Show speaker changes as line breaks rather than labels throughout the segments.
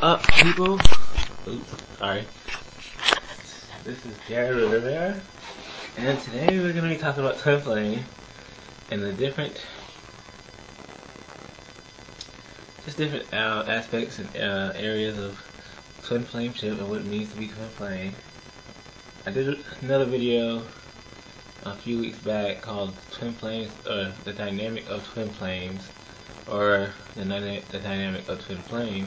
up, people? Oops, sorry. This is Vera, and today we're going to be talking about twin flame and the different aspects and areas of twin flameship and what it means to be twin flame. I did another video a few weeks back called Twin Flames, or the Dynamic of Twin Flames, or the Dynamic of Twin Flame,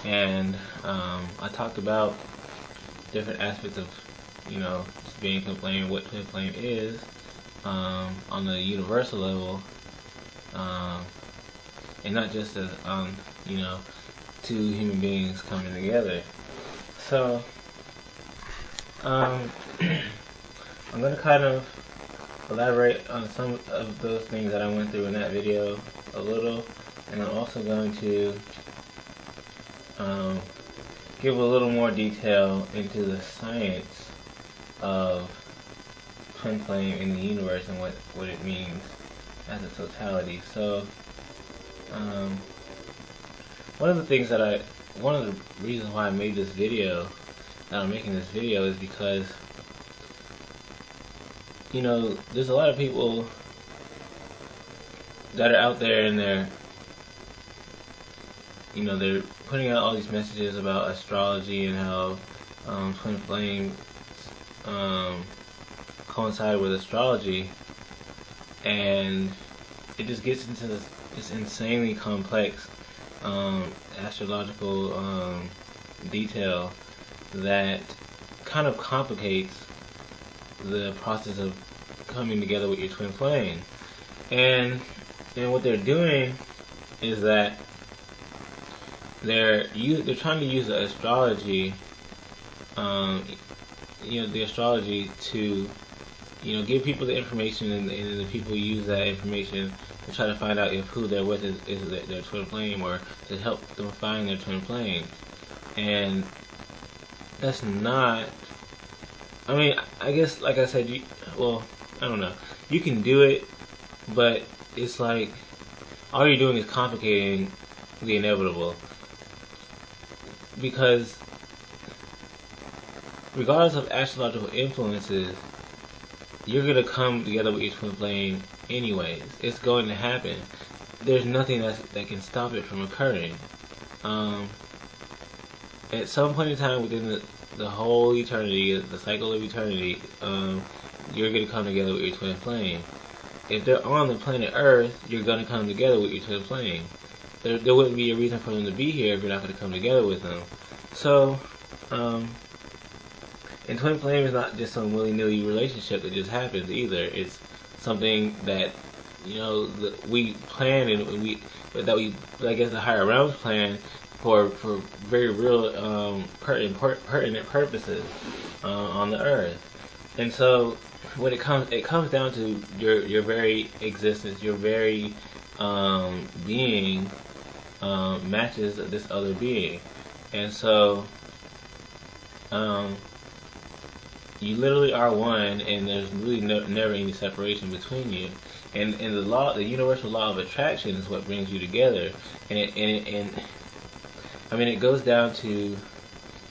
and I talked about different aspects of, just being twin flame, what twin flame is, on the universal level, and not just as, two human beings coming together. So, I'm going to kind of elaborate on some of those things that I went through in that video a little, and I'm also going to give a little more detail into the science of twin flame in the universe and what it means as a totality. So, one of the reasons why I made this video, that I'm making this video, is because, there's a lot of people that are out there and they're putting out all these messages about astrology and how twin flames coincide with astrology, and it just gets into this insanely complex astrological detail that kind of complicates the process of coming together with your twin flame. And what they're doing is that they're trying to use the astrology, the astrology to, give people the information, and the people use that information to try to find out if who they're with is their twin flame, or to help them find their twin flame. And that's not, I guess, like I said, I don't know. You can do it, but it's like, all you're doing is complicating the inevitable. Because regardless of astrological influences, you're going to come together with your twin flame anyways. It's going to happen. There's nothing that can stop it from occurring. At some point in time within the whole eternity, the cycle of eternity, you're going to come together with your twin flame. If they're on the planet Earth, you're going to come together with your twin flame. There wouldn't be a reason for them to be here if you're not going to come together with them. So, and twin flame is not just some willy-nilly relationship that just happens either. It's something that, that we plan, and I guess the higher realms plan for very real, pertinent purposes on the Earth. And so, when it comes down to your very existence, your very being matches this other being, and so you literally are one, and there's really never any separation between you. And the universal law of attraction is what brings you together. And it goes down to,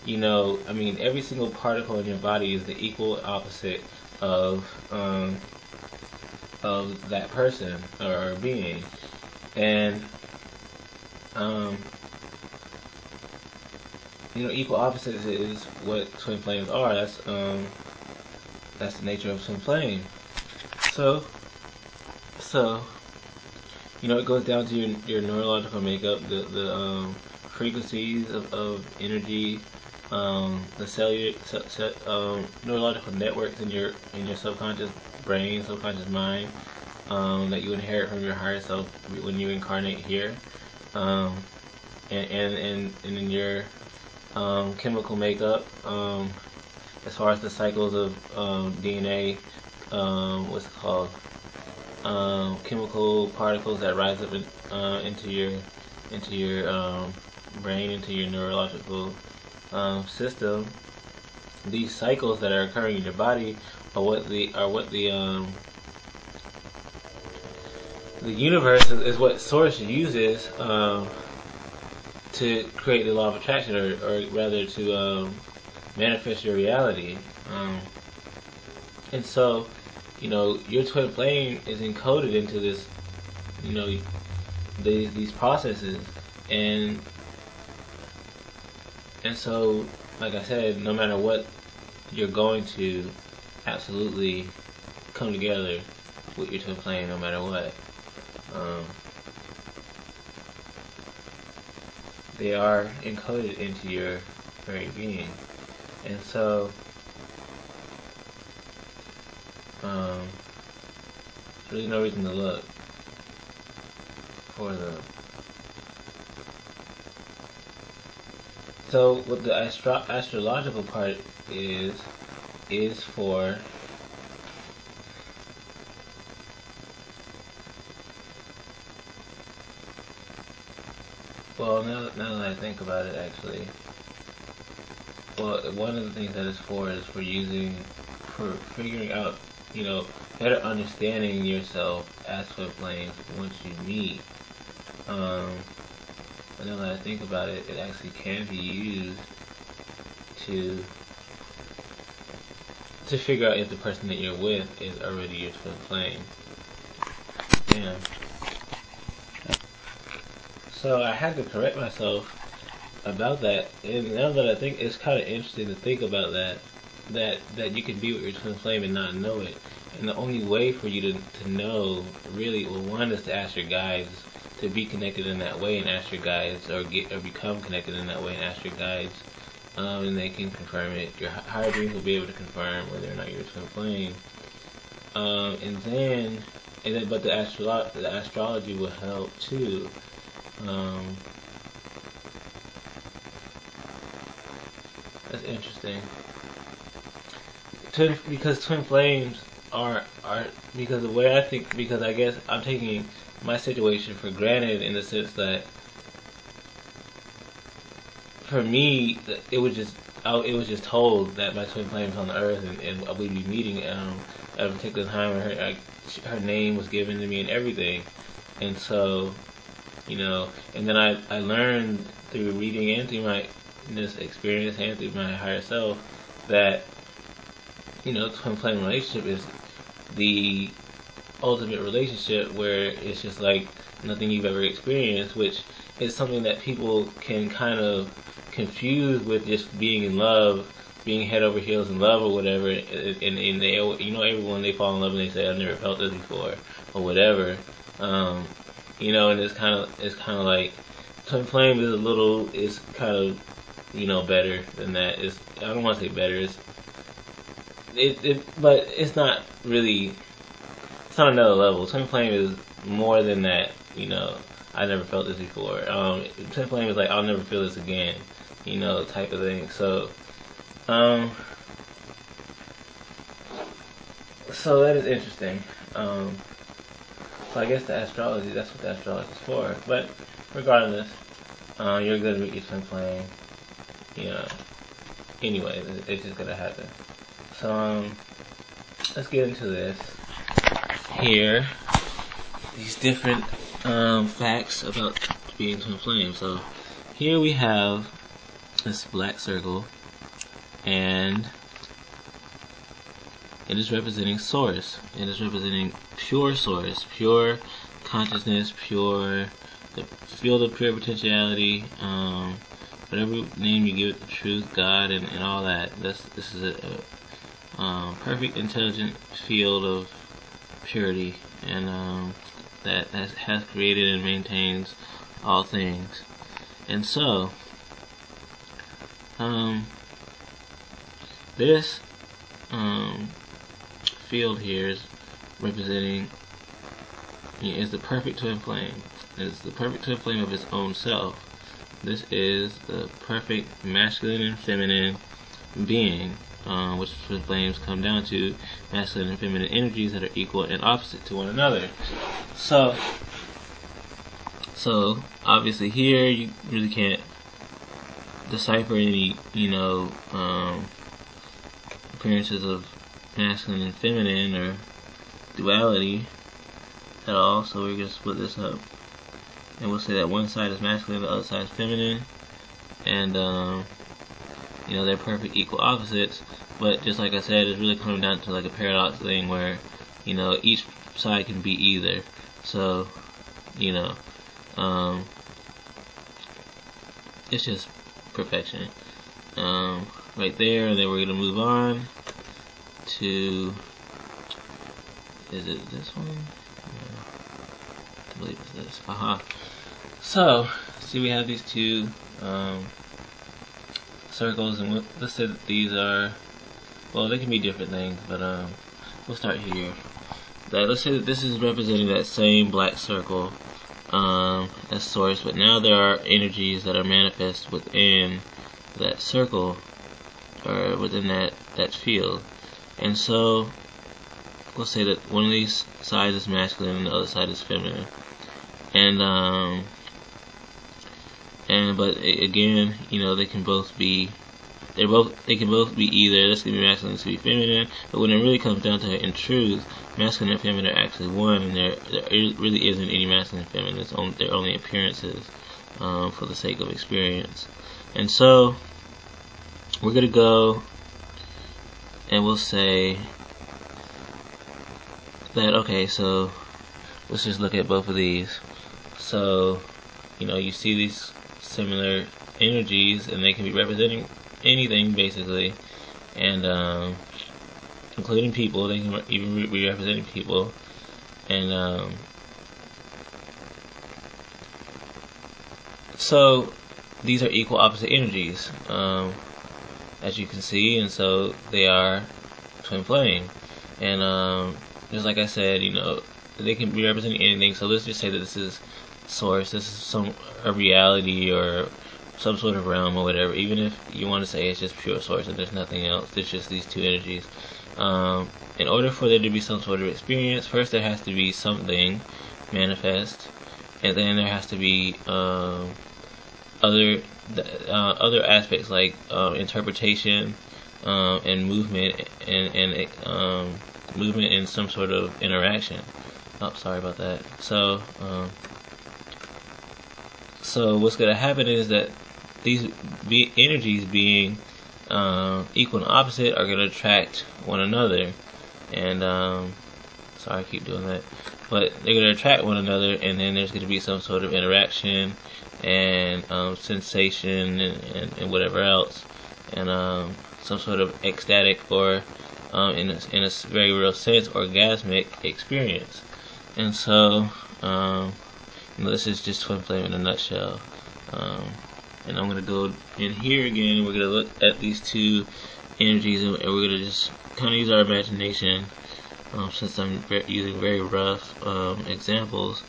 every single particle in your body is the equal opposite of that person or being. And equal opposites is what twin flames are. That's the nature of twin flame. So it goes down to your neurological makeup, the frequencies of energy, the cellular neurological networks in your subconscious brain, subconscious mind, that you inherit from your higher self when you incarnate here, and in your chemical makeup, as far as the cycles of DNA, what's it called? Chemical particles that rise up into your brain, into your neurological system. These cycles that are occurring in your body are what the universe is what Source uses to create the law of attraction, or rather to manifest your reality. And so, your twin flame is encoded into this, these processes, and so, like I said, no matter what you're going to, absolutely come together with your twin flame, no matter what. They are encoded into your very being, and so there's really no reason to look for them. So what the astrological part is for well, now that I think about it, actually, well, one of the things that it's for is for figuring out, better understanding yourself as twin flames once you meet. But now that I think about it, it actually can be used to figure out if the person that you're with is already your twin flame. Yeah. So I had to correct myself about that, and now that I think, it's kind of interesting to think about that you can be with your twin flame and not know it. And the only way for you to know, really, well, one is to ask your guides, to be connected in that way, and ask your guides, or become connected in that way and ask your guides, and they can confirm it. Your higher beings will be able to confirm whether or not you're a twin flame. But the astrology will help too. That's interesting. Because twin flames are because the way I think, because I guess I'm taking my situation for granted, in the sense that for me it was just told that my twin flame was on the earth, and we'd be meeting at a particular time, and her name was given to me and everything. And so, and then I learned through reading and through this experience and through my higher self that, twin flame relationship is the ultimate relationship, where it's just like nothing you've ever experienced, which is something that people can kind of confuse with just being in love, being head over heels in love or whatever, and they, everyone, they fall in love and they say, I've never felt this before, or whatever. And it's kind of like twin flame is kind of, better than that. I don't want to say better. But it's not really. It's on another level. Twin flame is more than that. I never felt this before. Twin flame is like, I'll never feel this again. Type of thing. So, so that is interesting. So I guess that's what the astrology is for. But regardless, you're gonna meet your twin flame. Anyway, it's just gonna happen. So, let's get into this here. These different facts about being twin flame. So, here we have this black circle, and it is representing source. It is representing pure source, pure consciousness, the field of pure potentiality, whatever name you give it, the truth, God, and all that. This is a perfect, intelligent field of purity, and that has created and maintains all things. And so, this field here is representing, is the perfect twin flame. It's the perfect twin flame of its own self. This is the perfect masculine and feminine being, which twin flames come down to masculine and feminine energies that are equal and opposite to one another. So obviously here you really can't decipher any, appearances of masculine and feminine or duality at all. So we're gonna split this up. and we'll say that one side is masculine, the other side is feminine, and you know, they're perfect equal opposites. But just like I said, it's really coming down to like a paradox thing where, you know, each side can be either. So, you know, it's just perfection right there. And then we're gonna move on to, is it this one? I believe it's this. So, see, we have these two circles, and let's say that these are, well, they can be different things, but we'll start here. Let's say that this is representing that same black circle as source, but now there are energies that are manifest within that circle, or within that field. And so we'll say that one of these sides is masculine and the other side is feminine. But again, you know, they can both be either. This can be masculine, this can be feminine. But when it really comes down to it, in truth, masculine and feminine are actually one, and there really isn't any masculine and feminine. They're only appearances for the sake of experience. And so we're gonna go, and we'll say that, okay, so let's just look at both of these. So, you know, you see these similar energies, and they can be representing anything basically, and including people. They can even be representing people, and so these are equal opposite energies, as you can see, and so they are twin flame. And just like I said, you know, they can be representing anything. So let's just say that this is source, this is a reality or some sort of realm or whatever. Even if you want to say it's just pure source and there's nothing else, there's just these two energies. In order for there to be some sort of experience, first there has to be something manifest, and then there has to be other aspects like interpretation and movement and movement and some sort of interaction. Oh, sorry about that. So what's going to happen is that these energies being equal and opposite are going to attract one another, and sorry I keep doing that, but they're going to attract one another, and then there's going to be some sort of interaction and sensation and whatever else, and some sort of ecstatic or in a very real sense orgasmic experience. And so you know, this is just twin flame in a nutshell. And I'm going to go in here again, and we're going to look at these two energies, and we're going to just kind of use our imagination, since I'm using very rough examples.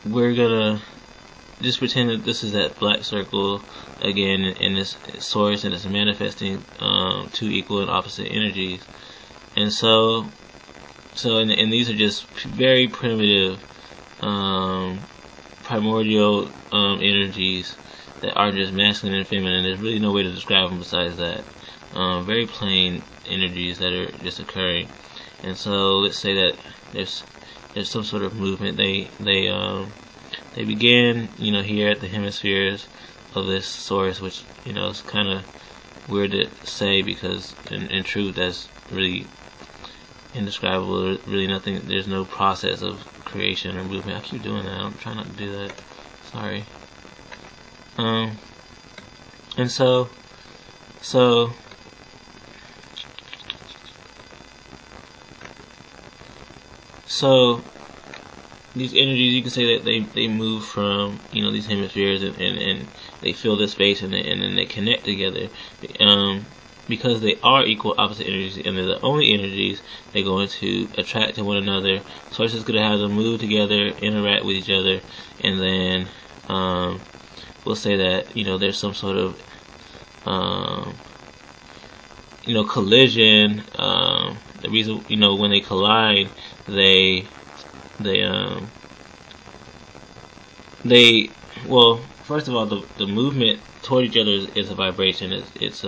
We're going to just pretend that this is that black circle again in this source, and it's manifesting two equal and opposite energies. And so these are just very primitive primordial energies that are just masculine and feminine. There's really no way to describe them besides that. Very plain energies that are just occurring. And so let's say that there's some sort of movement. They begin, you know, here at the hemispheres of this source, which, you know, is kind of weird to say because in truth that's really indescribable. Really nothing. There's no process of creation or movement. I keep doing that. I'm trying not to do that. Sorry. And so these energies, you can say that they move from, you know, these hemispheres, and they fill this space, and then they connect together. Because they are equal opposite energies, and they're the only energies, they're going to attract to one another. So it's just going to have them move together, interact with each other, and then we'll say that, you know, there's some sort of you know, collision. The reason, you know, when they collide, well, first of all, the movement toward each other is a vibration. It's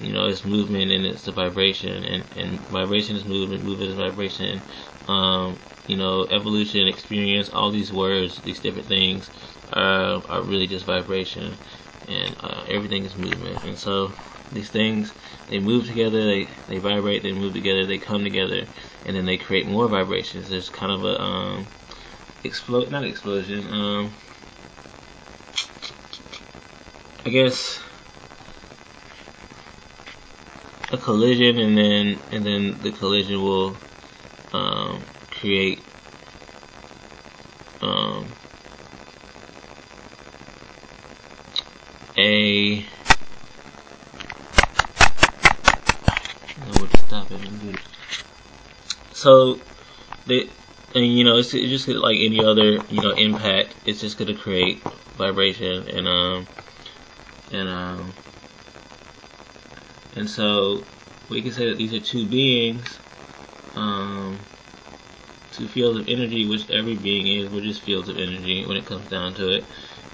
you know, it's movement, and it's a vibration, and vibration is movement, movement is vibration. you know, evolution, experience, all these words, these different things are really just vibration, and everything is movement. And so these things, they move together, they vibrate, they move together, they come together, and then they create more vibrations. There's kind of a not explosion, I guess a collision, and then the collision will create a we'll just stop it and do it. So and you know, it's just like any other, you know, impact. It's just gonna create vibration, and so we can say that these are two beings, two fields of energy, which every being is. We're just fields of energy when it comes down to it.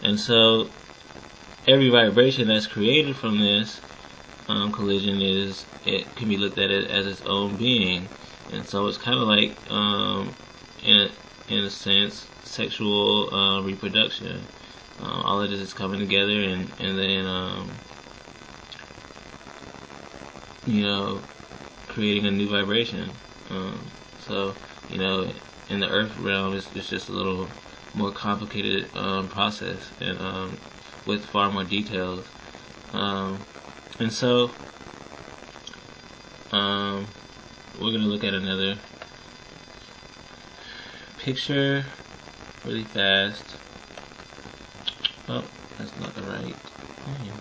And so every vibration that's created from this collision it can be looked at it as its own being. And so it's kind of like, in a sense, sexual reproduction. All of this is coming together, and then you know, creating a new vibration. So you know, in the earth realm, it's just a little more complicated process, and with far more details. And so we're gonna look at another picture really fast. Oh, that's not the right thing.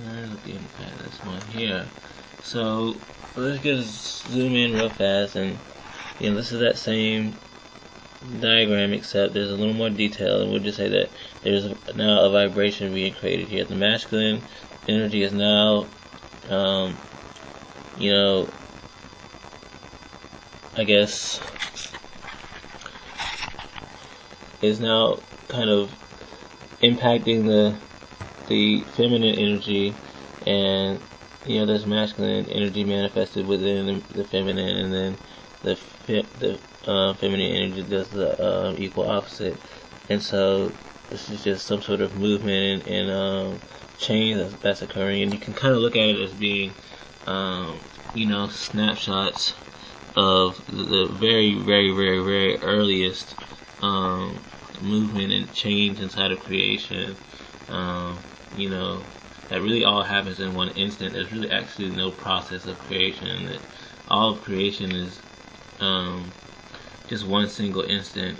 We're looking at this one here. So let's just zoom in real fast, and you know, this is that same diagram, except there's a little more detail, and we'll just say that there's now a vibration being created here. The masculine energy is now, you know, I guess, is now kind of impacting the feminine energy, and you know, there's masculine energy manifested within the feminine, and then the feminine energy does the equal opposite. And so this is just some sort of movement and change that's occurring, and you can kind of look at it as being, you know, snapshots of the very, very, very, very earliest movement and change inside of creation. You know, that really all happens in one instant. There's really actually no process of creation. That all of creation is just one single instant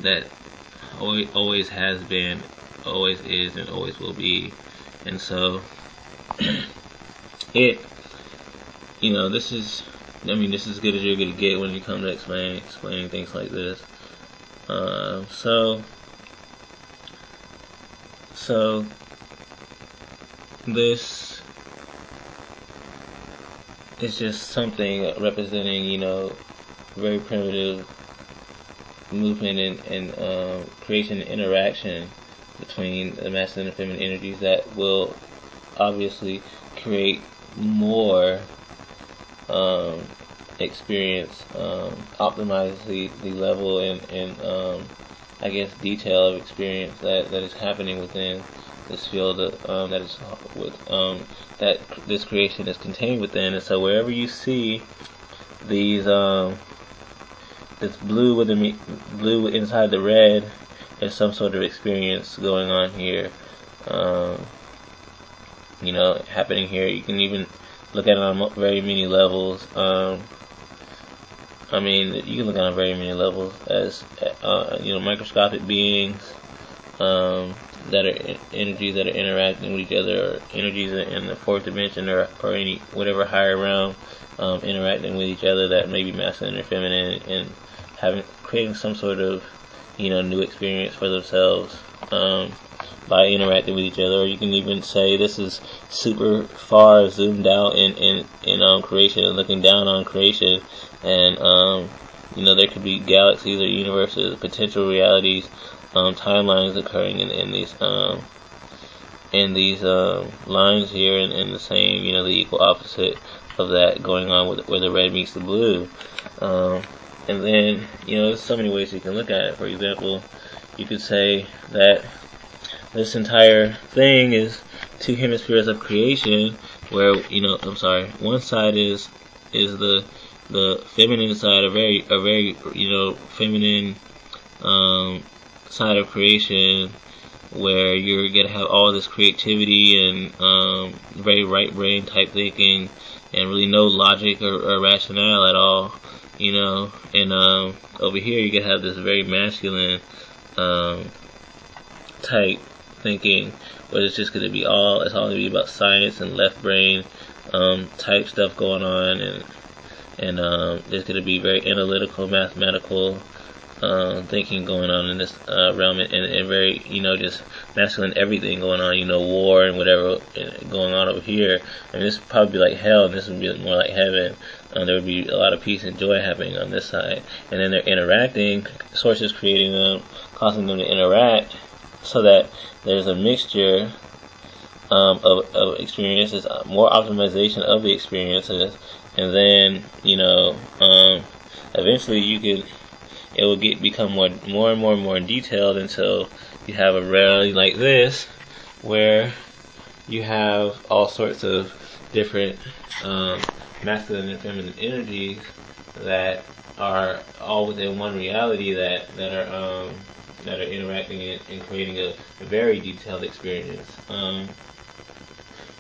that always has been, always is, and always will be. And so it, you know, this is as good as you're gonna get when you come to explaining things like this. So this is just something representing, you know, very primitive movement and creation and interaction between the masculine and feminine energies that will obviously create more experience, optimize the level and I guess detail of experience that is happening within this field that is with that this creation is contained within. And so wherever you see these this blue with the blue inside the red, there's some sort of experience going on here, you know, happening here. You can even look at it on very many levels. I mean, you can look at it on very many levels as you know, microscopic beings that are energies that are interacting with each other, or energies in the fourth dimension, or any whatever higher realm, interacting with each other that may be masculine or feminine, and creating some sort of, you know, new experience for themselves by interacting with each other. Or you can even say this is super far zoomed out in creation, and looking down on creation, and you know, there could be galaxies or universes, potential realities, timelines occurring in these lines here, and the same, you know, the equal opposite of that going on with where the red meets the blue. And then, there's so many ways you can look at it. For example, you could say that this entire thing is two hemispheres of creation, where one side is the feminine side, a very feminine side of creation, where you're gonna have all this creativity and very right brain type thinking, and really no logic or rationale at all, and over here you can have this very masculine type thinking, where it's just gonna be it's all gonna be about science and left brain type stuff going on, and there's gonna be very analytical, mathematical thinking going on in this realm, and very, just masculine everything going on, war and whatever going on over here. I mean, this would probably be like hell, and this would be more like heaven. There would be a lot of peace and joy happening on this side, and then they're interacting, sources creating them, causing them to interact, so that there's a mixture of experiences, more optimization of the experiences, and then, eventually it will become more and more detailed until you have a reality like this, where you have all sorts of different masculine and feminine energies that are all within one reality, that are interacting and creating a very detailed experience.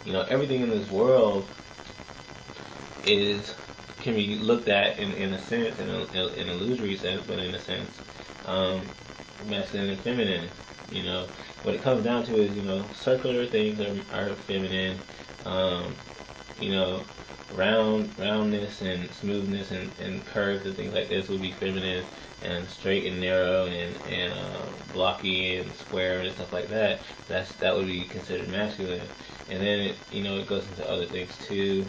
Everything in this world can be looked at in a sense, in an illusory sense, but in a sense, masculine and feminine. What it comes down to is, circular things are feminine. Roundness and smoothness and curves and things like this would be feminine, and straight and narrow and blocky and square and stuff like that. That would be considered masculine. And then it goes into other things too.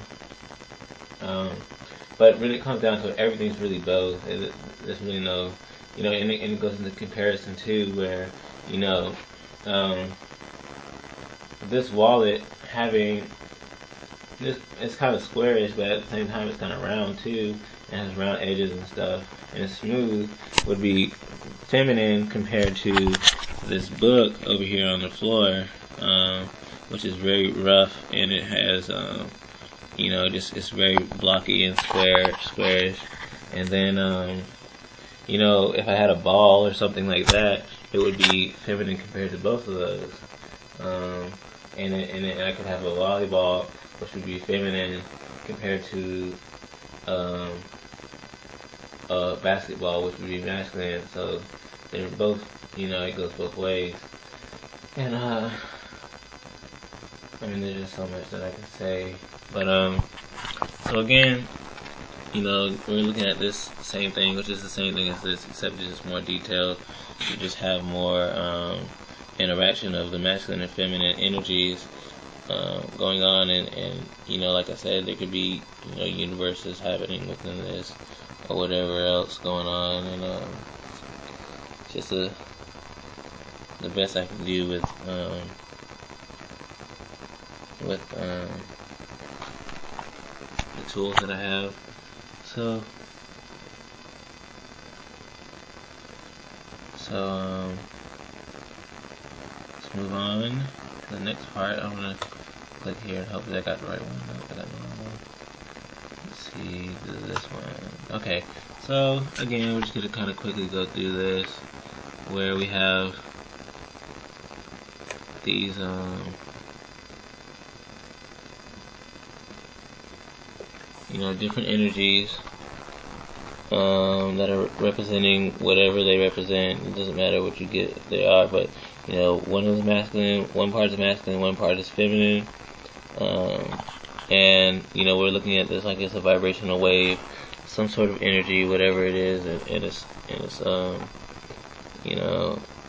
But really it comes down to everything's really both. There's really no, and it goes into comparison too, where, this wallet having this, it's kind of squarish, but at the same time it's kind of round too, and has round edges and stuff, and it's smooth, would be feminine compared to this book over here on the floor, which is very rough, and it has it's very blocky and squarish. And then if I had a ball or something like that, it would be feminine compared to both of those. And I could have a volleyball, which would be feminine compared to a basketball, which would be masculine. So they're both, it goes both ways. And there's just so much that I can say. But so again, we're looking at this same thing, which is the same thing as this, except it's just more detailed. You just have more interaction of the masculine and feminine energies going on, and like I said, there could be universes happening within this, or whatever else going on, and just the best I can do with the tools that I have. So let's move on to the next part. I'm gonna click here and hopefully I got the right one. Nope, I got the wrong one. Let's see, this one. Okay, so again, we're just gonna kind of quickly go through this, where we have these different energies that are representing whatever they represent. It doesn't matter what you get they are, but one is masculine, one part is masculine, one part is feminine, and we're looking at this like it's a vibrational wave, some sort of energy, whatever it is, and it's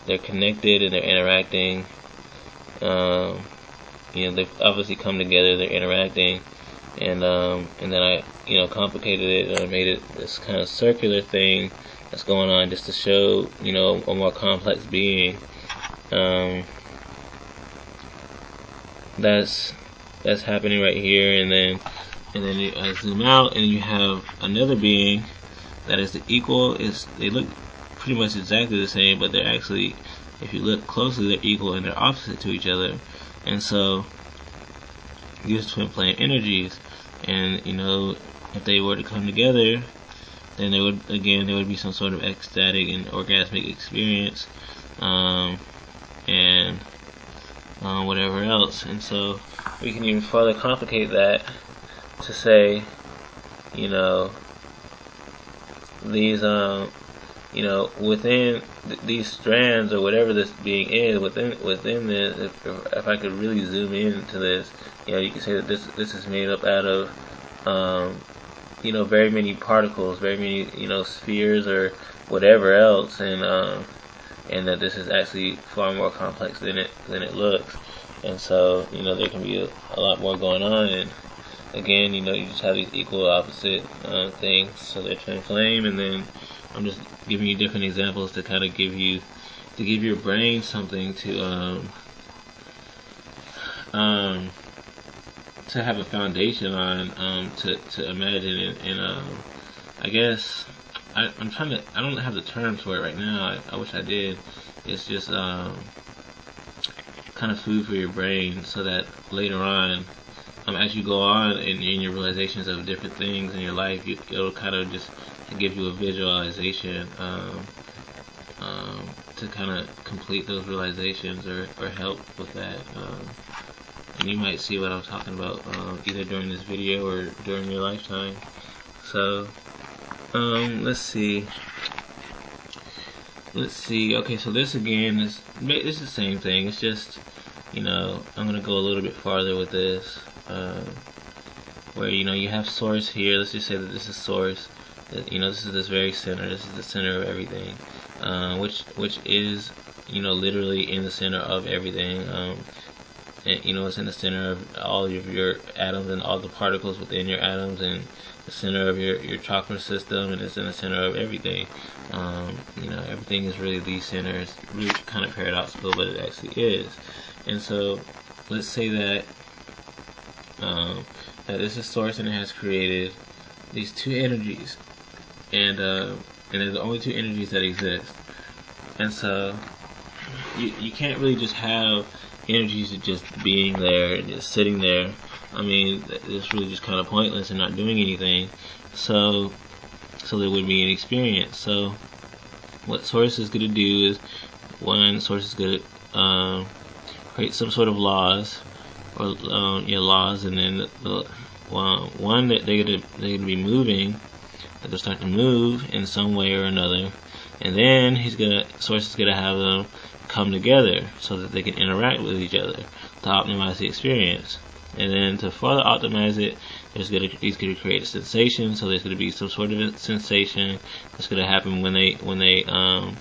they're connected and they're interacting. They've obviously come together, they're interacting, and then I complicated it, and I made it this kind of circular thing that's going on, just to show a more complex being. That's happening right here, and then and then you zoom out, and you have another being that is the equal. They look pretty much exactly the same, but they're actually, if you look closely, they're equal and they're opposite to each other. And so these twin flame energies, and if they were to come together, then there would be some sort of ecstatic and orgasmic experience, and whatever else. And so we can even further complicate that to say, these within these strands, or whatever this being is, within this, if I could really zoom into this, you can say that this is made up out of very many particles, very many spheres or whatever else, and that this is actually far more complex than it looks. And so there can be a lot more going on. And again, you just have these equal opposite things, so they're twin flame. And then I'm just giving you different examples to kind of give your brain something to have a foundation on, to imagine. And I guess I don't have the terms for it right now. I wish I did. It's just kind of food for your brain, so that later on, as you go on in your realizations of different things in your life, it'll kind of just give you a visualization to kind of complete those realizations, or help with that. And you might see what I'm talking about either during this video or during your lifetime. So let's see. Okay, so this again is the same thing. It's just I'm gonna go a little bit farther with this, where you have source here. Let's just say that this is source. This is this very center. This is the center of everything, which is literally in the center of everything. It's in the center of all of your atoms and all the particles within your atoms, and the center of your chakra system, and it's in the center of everything. Everything is really the center. It's really kind of paradoxical, but it actually is. And so, let's say that that this is source, and it has created these two energies, and there's only two energies that exist. And so you can't really just have energies just being there and just sitting there. I mean, it's really just kind of pointless and not doing anything. So there would be an experience. So what source is going to do is, source is going to create some sort of laws, or laws, and then one that they're going to be moving, that they'll start to move in some way or another, and then source is gonna have them come together so that they can interact with each other to optimize the experience. And then to further optimize it, he's gonna create a sensation. So there's gonna be some sort of a sensation that's gonna happen when they come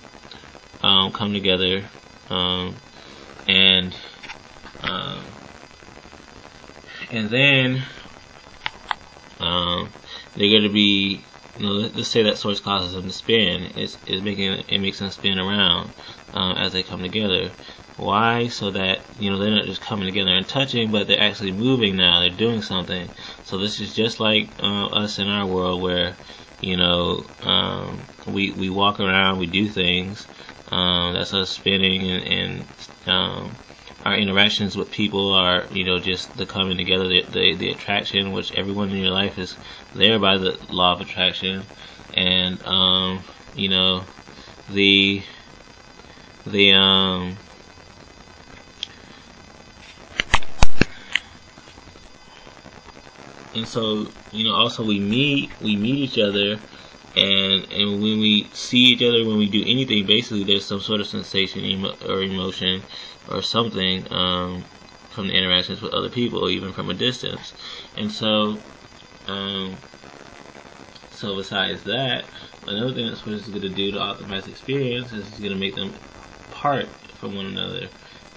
together, and then they're going to be, let's say that source causes them to spin. It makes them spin around as they come together. Why? So that they're not just coming together and touching, but they're actually moving now. They're doing something. So this is just like us in our world, where we walk around, we do things. That's us spinning, and our interactions with people are, just the coming together, the attraction, which everyone in your life is there by the law of attraction, and and so also we meet each other, and when we see each other, when we do anything, basically there's some sort of sensation or emotion or something from the interactions with other people, even from a distance. And so besides that, another thing that Spirit is going to do to optimize the experience is it's going to make them part from one another.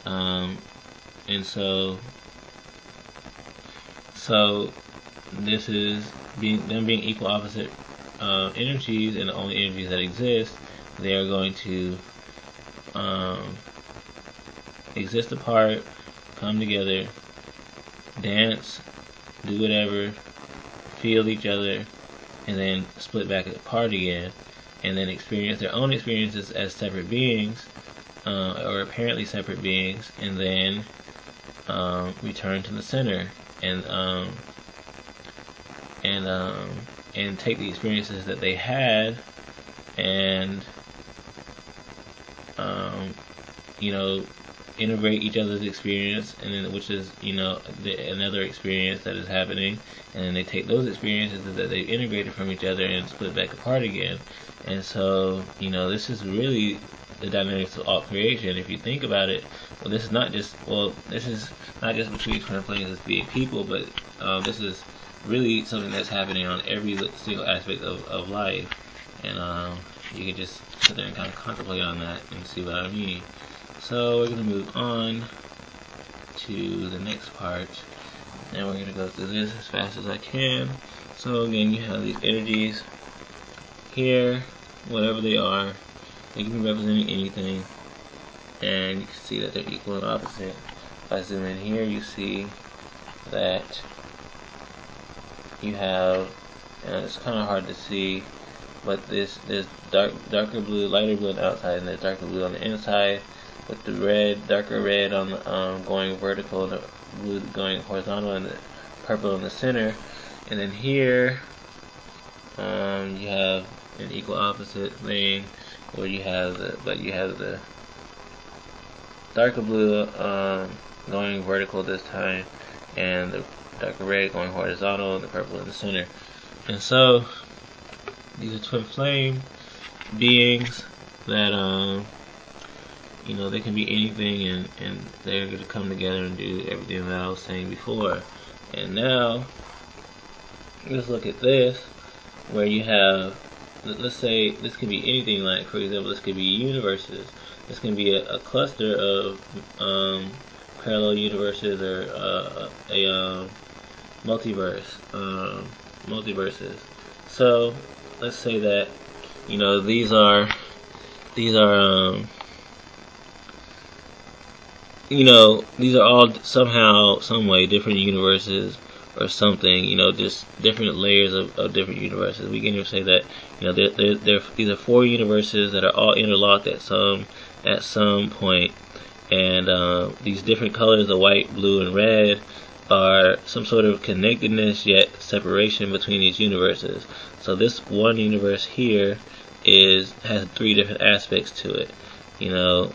And so this is them being equal opposite energies, and the only energies that exist. They are going to exist apart, come together, dance, do whatever, feel each other, and then split back apart again, and then experience their own experiences as separate beings, or apparently separate beings, and then return to the center, and take the experiences that they had, and integrate each other's experience, and then, which is another experience that is happening, and then they take those experiences that they integrated from each other and split back apart again. And so this is really the dynamics of all creation. If you think about it, this is not just between twin flames as being people, but this is really something that's happening on every single aspect of life. And you can just sit there and kind of contemplate on that and see what I mean. So we're going to move on to the next part, and we're going to go through this as fast as I can. So again, you have these energies here, whatever they are. They can be representing anything, and you can see that they're equal and opposite. If I zoom in here, you see that you have, and it's kind of hard to see, but there's darker blue, lighter blue on the outside, and there's darker blue on the inside, with the red, darker red on the going vertical, the blue going horizontal, and the purple in the center. And then here, you have an equal opposite thing, where you have the darker blue going vertical this time, and the darker red going horizontal, and the purple in the center. And so these are twin flame beings that they can be anything, and they're going to come together and do everything that I was saying before. And now let's look at this, where you have, let's say this could be anything, like for example, this could be universes. This can be a cluster of parallel universes, or a multiverses. So let's say that these are all somehow, some way, different universes or something. Just different layers of different universes. We can even say that these are 4 universes that are all interlocked at some point, and these different colors of white, blue, and red are some sort of connectedness yet separation between these universes. So this one universe here has 3 different aspects to it.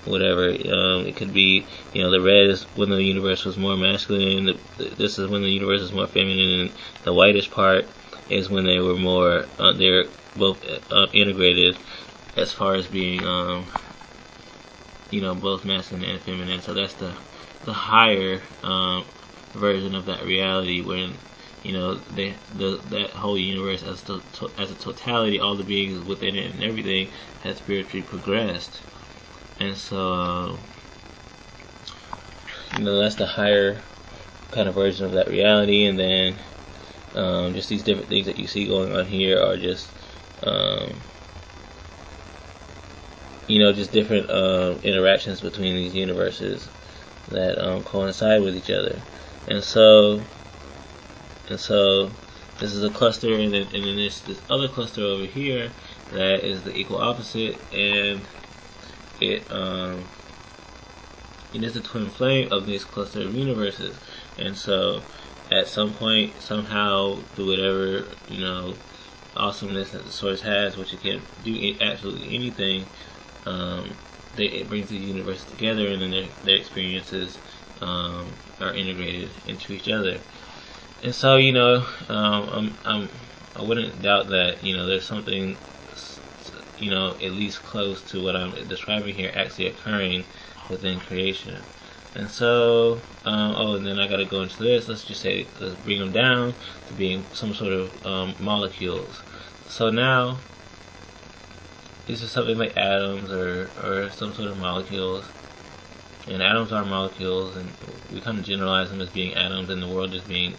Whatever. It could be, the red is when the universe was more masculine, this is when the universe is more feminine, and the whitish part is when they were more, they're both integrated as far as being, both masculine and feminine. So that's the higher version of that reality, when that whole universe as a totality, all the beings within it and everything, has spiritually progressed. And so that's the higher kind of version of that reality. And then just these different things that you see going on here are just just different interactions between these universes that coincide with each other. And so this is a cluster, and then there's this other cluster over here that is the equal opposite, and it is the twin flame of this cluster of universes. And so at some point, somehow, through whatever awesomeness that the source has, which it can do absolutely anything, it brings the universe together, and then their experiences are integrated into each other. And so I wouldn't doubt that there's something at least close to what I'm describing here actually occurring within creation. And so and then I gotta go into this. Let's bring them down to being some sort of molecules. So now this is something like atoms, or some sort of molecules. And atoms are molecules, and we kind of generalize them as being atoms, and the world just being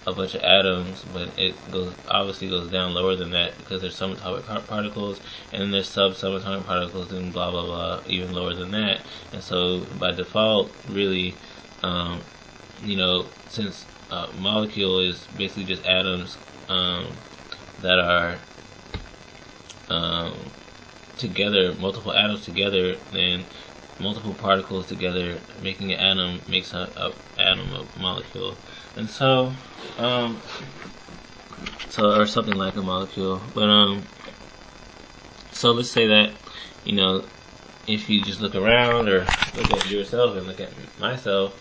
a bunch of atoms, but it obviously goes down lower than that, because there's subatomic particles, and then there's subatomic particles, and blah blah blah, even lower than that. And so by default, really, since molecule is basically just atoms that are um, together, multiple atoms together, then multiple particles together, making an atom makes a atom a molecule, and or something like a molecule. But so let's say that if you just look around or look at yourself and look at myself,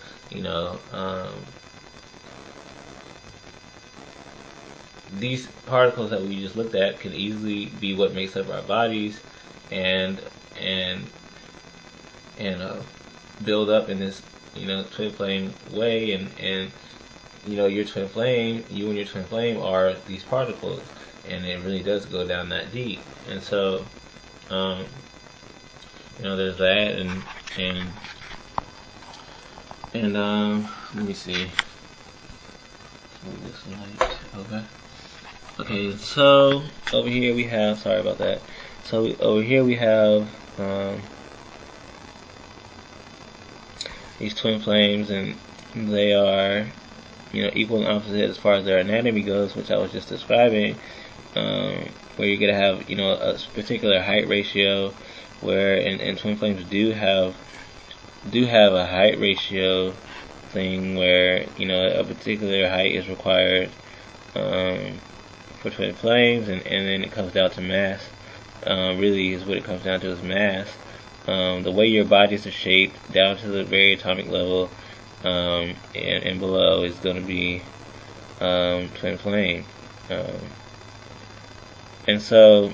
these particles that we just looked at could easily be what makes up our bodies, and and and build up in this twin flame way, and your twin flame, you and your twin flame are these particles, and it really does go down that deep. And so there's that, and let me see. Move this light. Okay, so over here we have, sorry about that. So over here we have these twin flames, and they are equal and opposite as far as their anatomy goes, which I was just describing, where you're gonna have a particular height ratio, where and twin flames do have a height ratio thing where a particular height is required for twin flames, and then it comes down to mass. Really is what it comes down to, is mass. The way your bodies are shaped down to the very atomic level and below is going to be twin flame. And so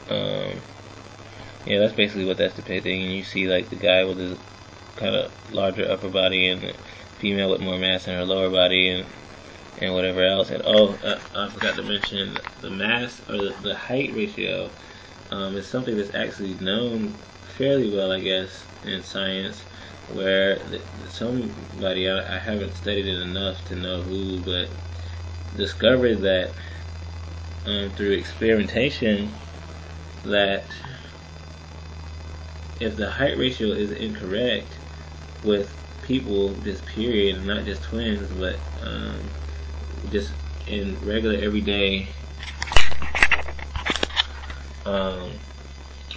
yeah, that's basically what that's depicting. And you see like the guy with his kind of larger upper body, and the female with more mass in her lower body, and whatever else. And I forgot to mention the mass, or the height ratio is something that's actually known fairly well, I guess, in science, where somebody, I haven't studied it enough to know who, but discovered that through experimentation, that if the height ratio is incorrect with people, just period, not just twins, but just in regular everyday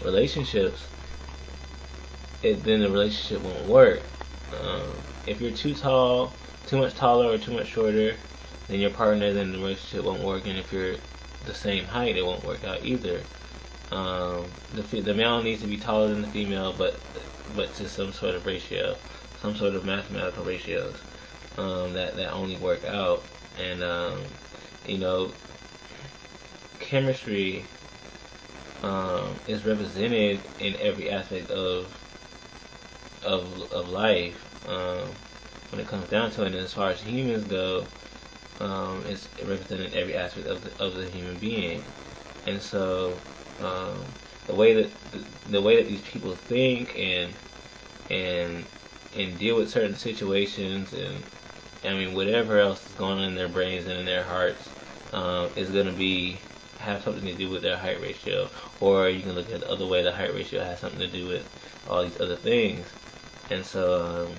relationships, then the relationship won't work. If you're too tall, too much taller, or too much shorter than your partner, then the relationship won't work. And if you're the same height, it won't work out either. The male needs to be taller than the female, but to some sort of ratio, some sort of mathematical ratios that only work out. And chemistry is represented in every aspect of life when it comes down to it. And as far as humans go, it's represented in every aspect of the human being. And so the way that these people think and deal with certain situations, and I mean whatever else is going on in their brains and in their hearts, is going to have something to do with their height ratio. Or you can look at the other way, the height ratio has something to do with all these other things. And so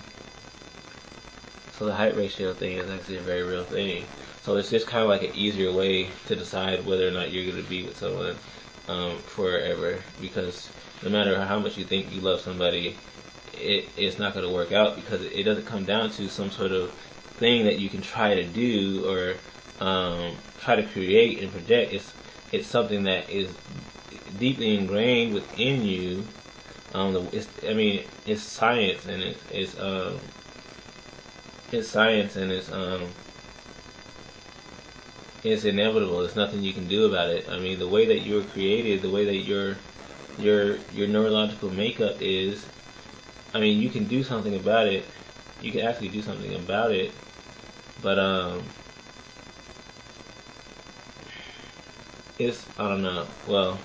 the height ratio thing is actually a very real thing. So it's just kind of like an easier way to decide whether or not you're going to be with someone forever, because no matter how much you think you love somebody, it's not going to work out, because it doesn't come down to some sort of thing that you can try to do or try to create and project. It's something that is deeply ingrained within you. It's science, and it's inevitable. There's nothing you can do about it. I mean, the way that you were created, the way that your neurological makeup is, I mean, you can do something about it. You can actually do something about it, but I don't know. Well,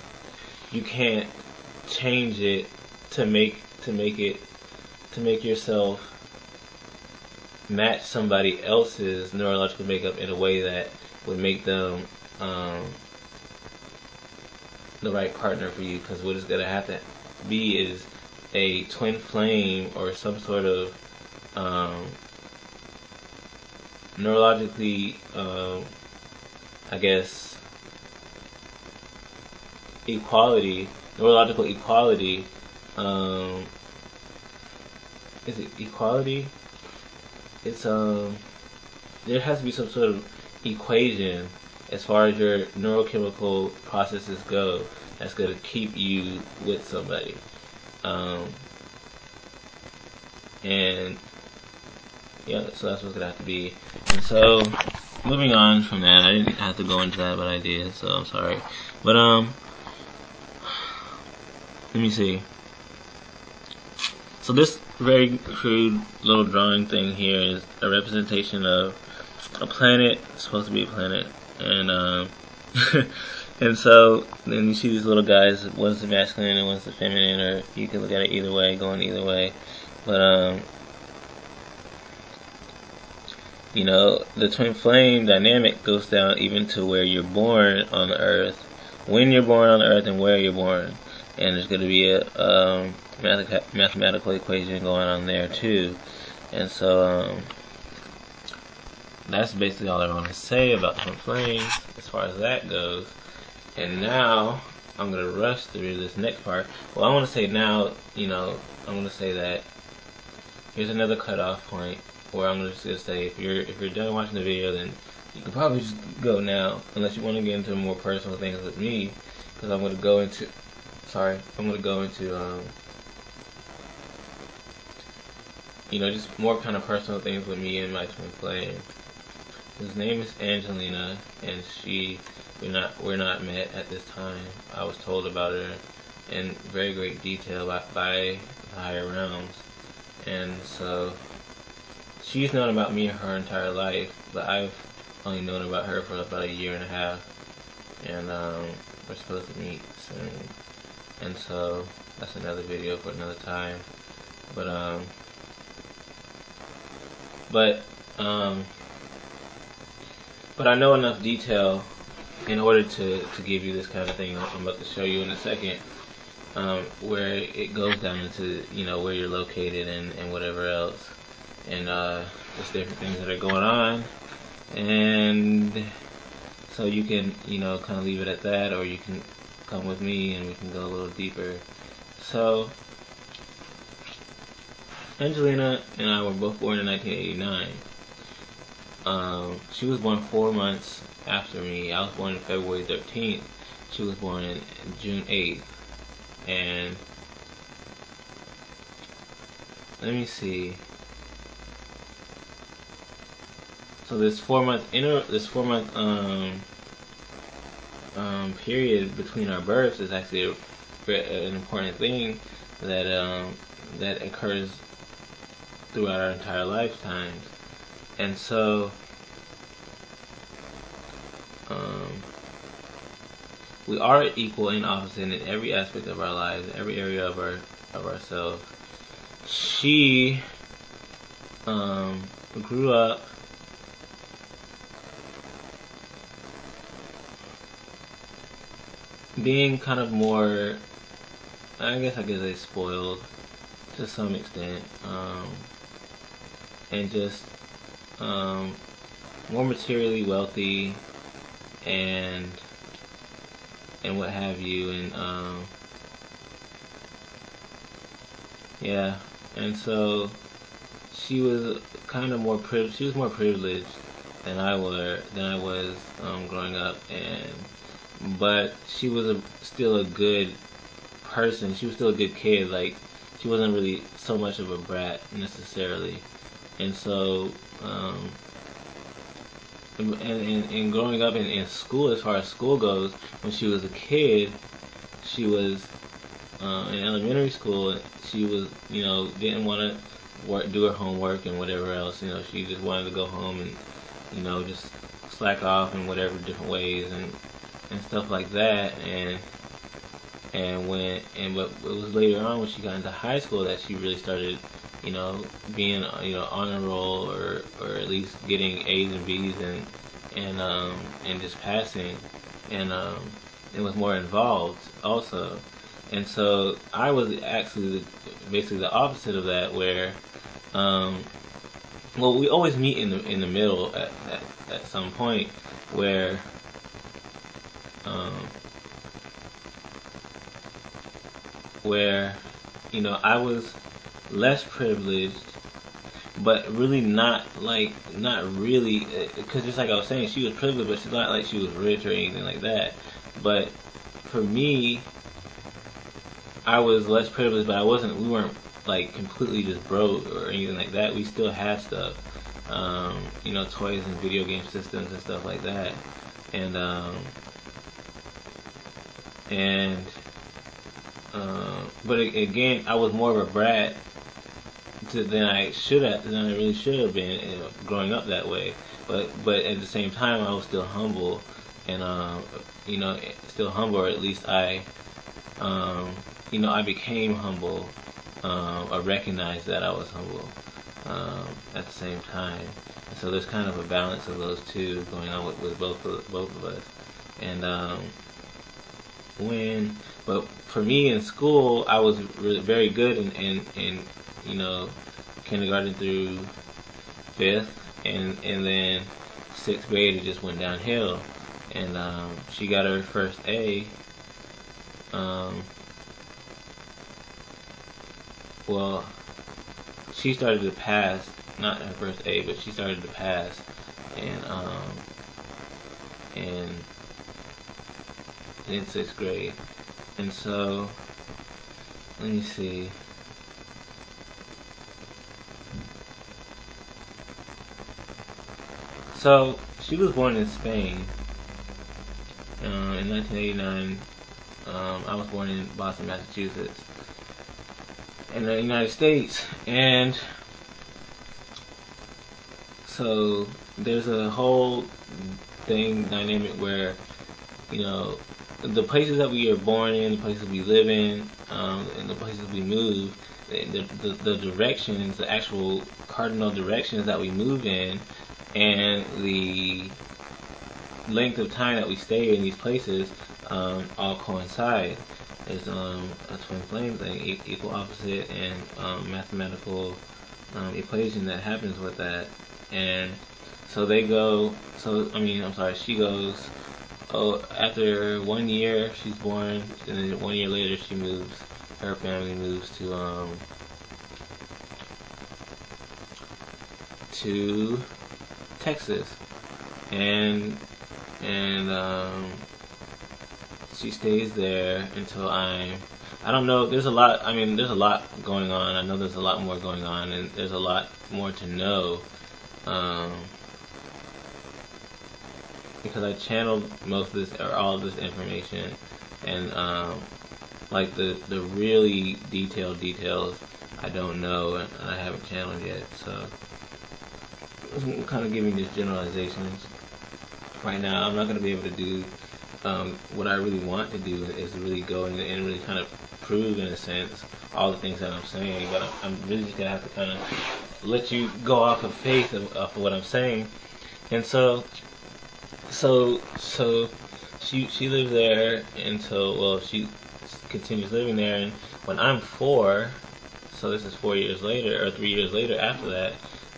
you can't change it to make yourself match somebody else's neurological makeup in a way that would make them the right partner for you. Because what it's gonna have to be is a twin flame, or some sort of neurologically, I guess, neurological equality. Is it equality? It's there has to be some sort of equation as far as your neurochemical processes go that's going to keep you with somebody. And yeah, so that's what's going to have to be. And so, moving on from that, I didn't have to go into that, but I did, so I'm sorry. But, let me see. So this very crude little drawing thing here is a representation of a planet. It's supposed to be a planet, and and so then you see these little guys. One's the masculine and one's the feminine, or you can look at it either way, going either way. But you know, the twin flame dynamic goes down even to where you're born on the earth, when you're born on the earth, and where you're born. And there's going to be a mathematical equation going on there too. And so that's basically all I want to say about twin flames as far as that goes. And now I'm going to rush through this next part. Well, I want to say now, you know, I'm going to say that here's another cutoff point where I'm just going to say if you're done watching the video, then you can probably just go now, unless you want to get into more personal things with me, because I'm going to go into you know, just more kind of personal things with me and my twin flame. His name is Angelina, and we're not met at this time. I was told about her in very great detail by the higher realms, and so she's known about me her entire life, but I've only known about her for about a year and a half, and we're supposed to meet soon. And so that's another video for another time. But I know enough detail in order to give you this kind of thing I'm about to show you in a second, where it goes down into, you know, where you're located and whatever else, and just different things that are going on, and so you can, you know, kind of leave it at that, or you can come with me and we can go a little deeper. So Angelina and I were both born in 1989. She was born 4 months after me. I was born on February 13th. She was born in June 8th. And let me see. So this 4 month period between our births is actually an important thing that that occurs throughout our entire lifetimes. And so we are equal and opposite in every aspect of our lives, in every area of ourselves. She grew up being kind of more, I guess say spoiled to some extent, and just more materially wealthy and what have you, and yeah, and so she was kind of more she was more privileged than I was growing up, but she was still a good person. She was still a good kid. Like, she wasn't really so much of a brat necessarily. And so and growing up in school, as far as school goes, when she was a kid, she was in elementary school. She was, you know, didn't want to do her homework and whatever else. You know, she just wanted to go home and, you know, just slack off in whatever different ways and stuff like that. But it was later on when she got into high school that she really started, you know, being, you know, on a roll, or at least getting A's and B's and just passing, and was more involved also. And so I was actually basically the opposite of that, where well, we always meet in the middle at some point where um, where I was less privileged, but really not really, because just like I was saying, she was privileged, but she's not like she was rich or anything like that. But for me, I was less privileged, but we weren't like completely just broke or anything like that. We still had stuff, toys and video game systems and stuff like that. And and but again, I was more of a brat than I really should have been, growing up that way. But at the same time, I was still humble, and still humble, or at least I became humble. I recognized that I was humble at the same time. And so there's kind of a balance of those two going on with both of us. And but for me in school, I was really very good in kindergarten through fifth, and then sixth grade it just went downhill. And she got her first A. Well, she started to pass, not her first A, but she started to pass, and in sixth grade. And so, let me see. So she was born in Spain in 1989. I was born in Boston, Massachusetts, in the United States. And so there's a whole dynamic where the places that we are born in, the places we live in, and the places we move, the directions, the actual cardinal directions that we move in, and the length of time that we stay in these places, all coincide. There's a twin flame thing, equal opposite, and mathematical equation that happens with that. And so they go. So I'm sorry. She goes. Oh, after 1 year she's born, and then 1 year later she moves. Her family moves to Texas, and she stays there until I don't know. There's a lot. There's a lot going on. I know there's a lot more going on, and there's a lot more to know. Because I channeled most of this, or all of this information, and like the really detailed details I don't know, and I haven't channeled yet. So I'm kind of giving these generalizations right now. I'm not going to be able to do what I really want to do, is really go and really kind of prove, in a sense, all the things that I'm saying. But I'm really just going to have to kind of let you go off of faith of what I'm saying. And so she lives there until, well, she continues living there, and when I'm 4, so this is 4 years later, or 3 years later after that,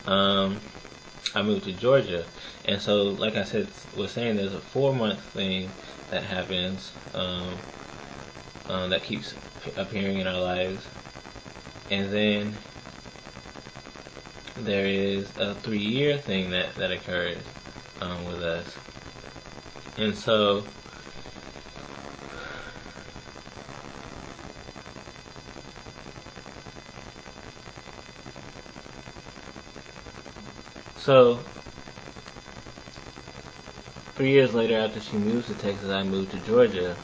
I moved to Georgia. And so, like I was saying, there's a 4-month thing that happens, that keeps appearing in our lives, and then there is a 3-year thing that occurs with us. And so So 3 years later, after she moves to Texas, I moved to Georgia,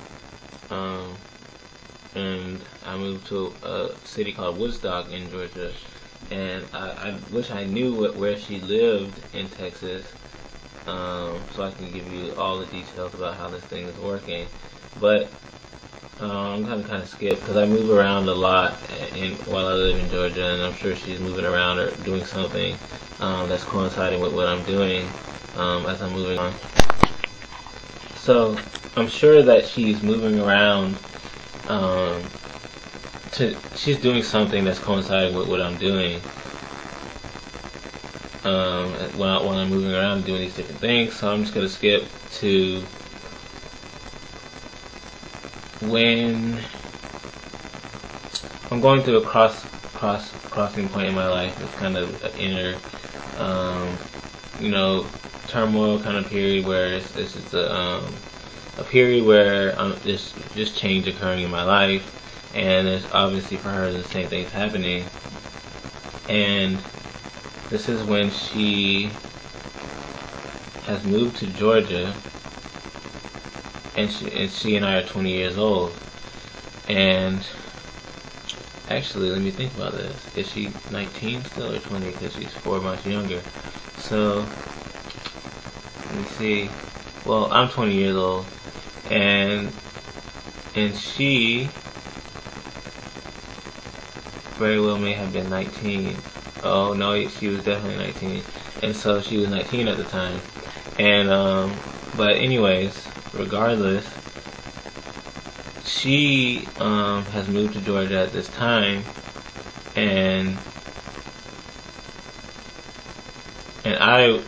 and I moved to a city called Woodstock in Georgia. And I wish I knew where she lived in Texas, so I can give you all the details about how this thing is working. But I'm gonna kind of skip, because I move around a lot while I live in Georgia, and I'm sure she's moving around or doing something that's coinciding with what I'm doing as I'm moving on. So I'm sure that she's moving around. She's doing something that's coinciding with what I'm doing. while I'm moving around and doing these different things. So I'm just gonna skip to when I'm going through a crossing point in my life. It's kind of an inner, turmoil kind of period where it's just a period where there's just change occurring in my life, and there's obviously for her the same things happening. And this is when she has moved to Georgia, and she and I are 20 years old. And actually, let me think about this. Is she 19 still or 20? Because she's 4 months younger. So let me see. Well, I'm 20 years old, and she very well may have been 19. Oh no, she was definitely 19, and so she was 19 at the time. And but anyways, regardless, she has moved to Georgia at this time, and I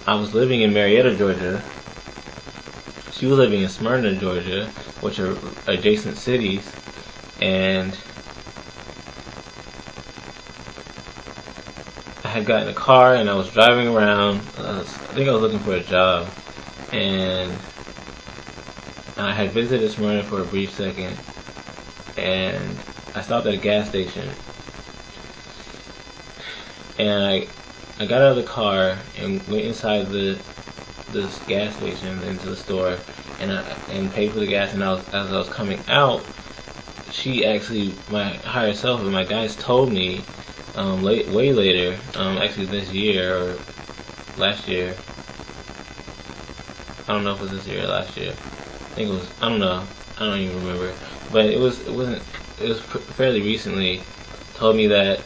was living in Marietta, Georgia. She was living in Smyrna, Georgia, which are adjacent cities, and I had gotten a car and I was driving around. I think I was looking for a job, and I had visited Smyrna for a brief second, and I stopped at a gas station, and I got out of the car and went inside this gas station into the store, and paid for the gas. And as I was coming out, she actually, my higher self and my guides told me way later, actually this year or last year. I don't know if it was this year or last year. I think it was. I don't know. I don't even remember. But it was fairly recently. Told me that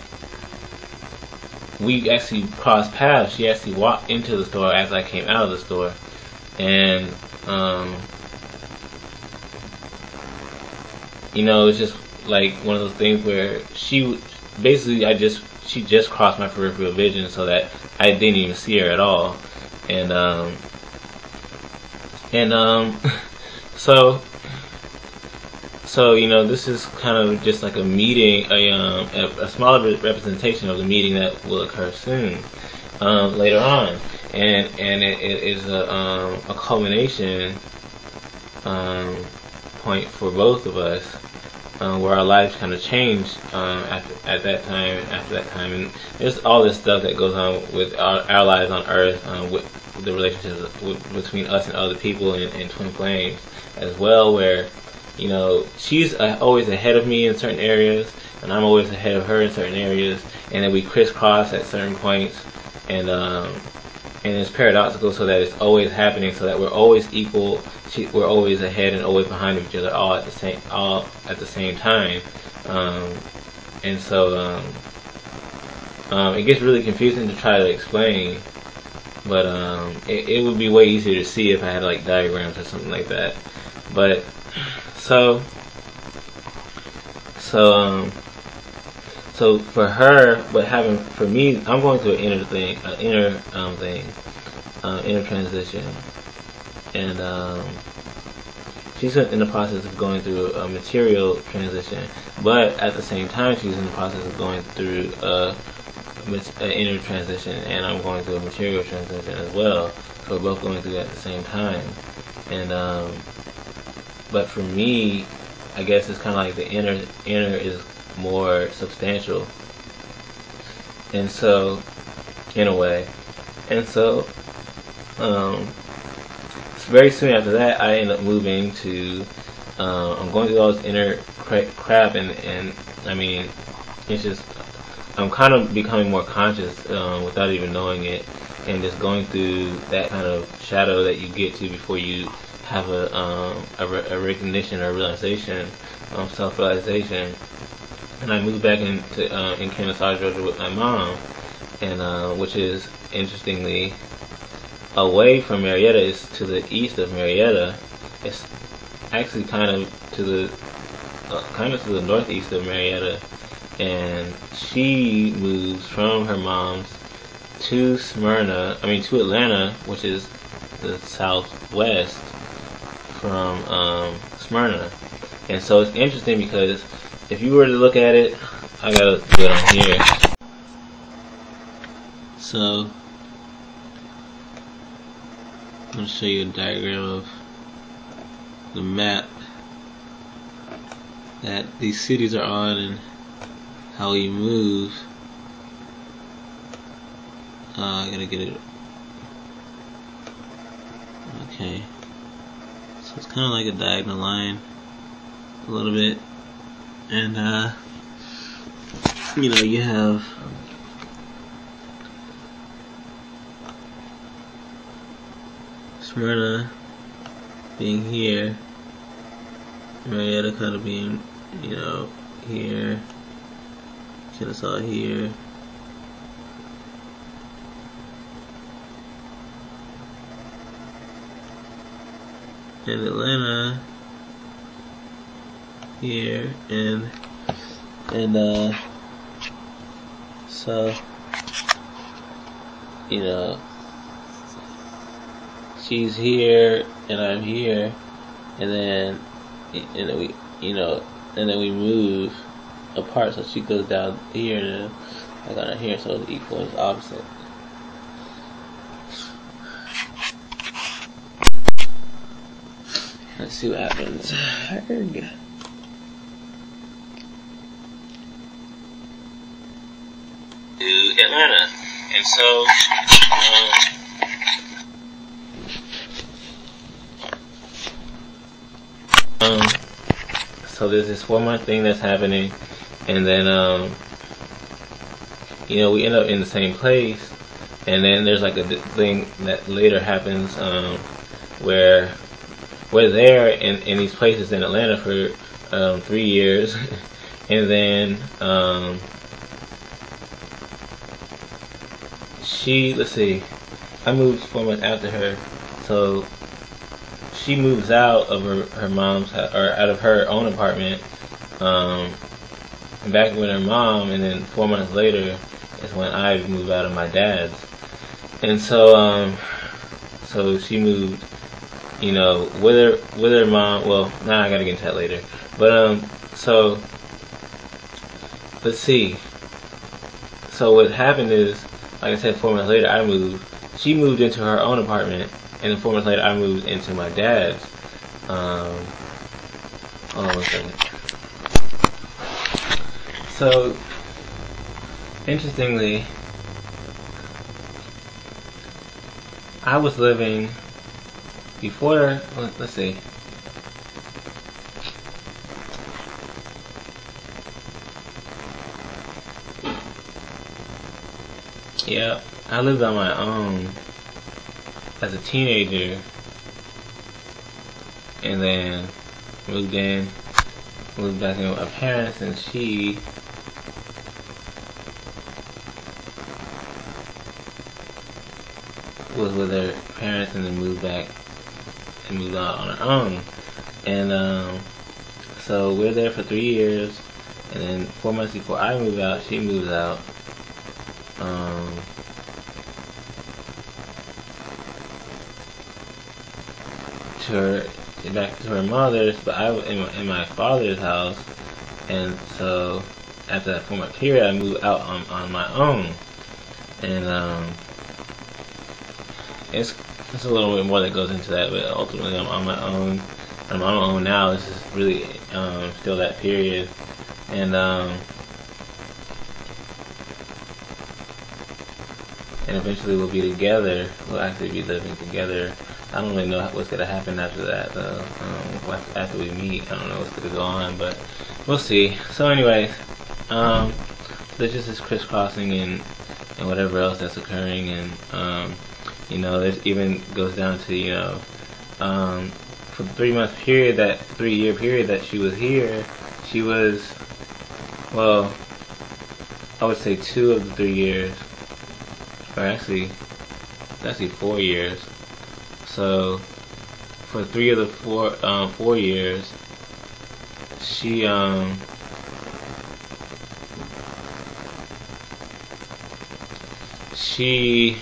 we actually crossed paths. She actually walked into the store as I came out of the store, and it's just like one of those things where she just crossed my peripheral vision, so that I didn't even see her at all, and so this is kind of just like a meeting, a smaller representation of the meeting that will occur soon, later on, and it is a culmination point for both of us, where our lives kind of changed after that time, and there's all this stuff that goes on with our lives on Earth, with the relationships between us and other people in twin flames as well, where she's always ahead of me in certain areas, and I'm always ahead of her in certain areas, and then we crisscross at certain points, and it's paradoxical, so that it's always happening, so that we're always equal. We're always ahead and always behind each other, all at the same time, and so it gets really confusing to try to explain, but it would be way easier to see if I had like diagrams or something like that. But so for her, for me, I'm going through an inner transition, and she's in the process of going through a material transition, but at the same time, she's in the process of going through an inner transition, and I'm going through a material transition as well. So we're both going through that at the same time, and but for me, I guess it's kind of like the inner is more substantial, and so in a way, and so very soon after that, I end up moving to. I'm going through all this inner crap, and I mean, it's just I'm kind of becoming more conscious without even knowing it, and just going through that kind of shadow that you get to before you have a recognition or realization, self-realization. And I moved back in Kennesaw, Georgia with my mom, and which is interestingly away from Marietta. It's to the east of Marietta. It's actually kind of to the northeast of Marietta, and she moves from her mom's to to Atlanta, which is the southwest from Smyrna. And so it's interesting because if you were to look at it, I gotta do it on here. So I'm gonna show you a diagram of the map that these cities are on and how we move. I gotta get it. Okay. So it's kind of like a diagonal line, a little bit. And, you know, you have Smyrna being here, Marietta kind of being, you know, here, Kennesaw here, and Atlanta here, and so, you know, she's here and I'm here, and then we, you know, and then we move apart. So she goes down here and I got her here, so it's equal, it's opposite. Let's see what happens. To Atlanta, and so so there's this 4-month thing that's happening, and then you know, we end up in the same place, and then there's like a thing that later happens where we're there in these places in Atlanta for 3 years, and then let's see, I moved 4 months after her, so she moves out of her mom's, or out of her own apartment, back with her mom, and then 4 months later is when I moved out of my dad's. And so so she moved, you know, with her mom. Well, now I gotta get into that later. But so let's see. So what happened is, like I said, 4 months later I moved. She moved into her own apartment, and then 4 months later I moved into my dad's. Hold on 1 second. So interestingly, I was living before. Let's see. Yeah, I lived on my own as a teenager, and then moved back in with my parents, and she was with her parents, and then moved back and moved out on her own. And so we're there for 3 years, and then 4 months before I move out, she moves out. Back to her mother's, but I was in my father's house, and so after that 4 month period, I moved out on my own, and it's a little bit more that goes into that, but ultimately I'm on my own. I'm on my own now. This is really still that period, and eventually we'll be together. We'll actually be living together. I don't really know what's gonna happen after that, though. After we meet, I don't know what's gonna go on, but we'll see. So, anyways, there's just this crisscrossing and whatever else that's occurring, and you know, there's even goes down to, you know, for the 3 month period, that 3 year period that she was here, she was, well, I would say 2 of the 3 years, or actually 4 years. So for 3 of the 4 years, she she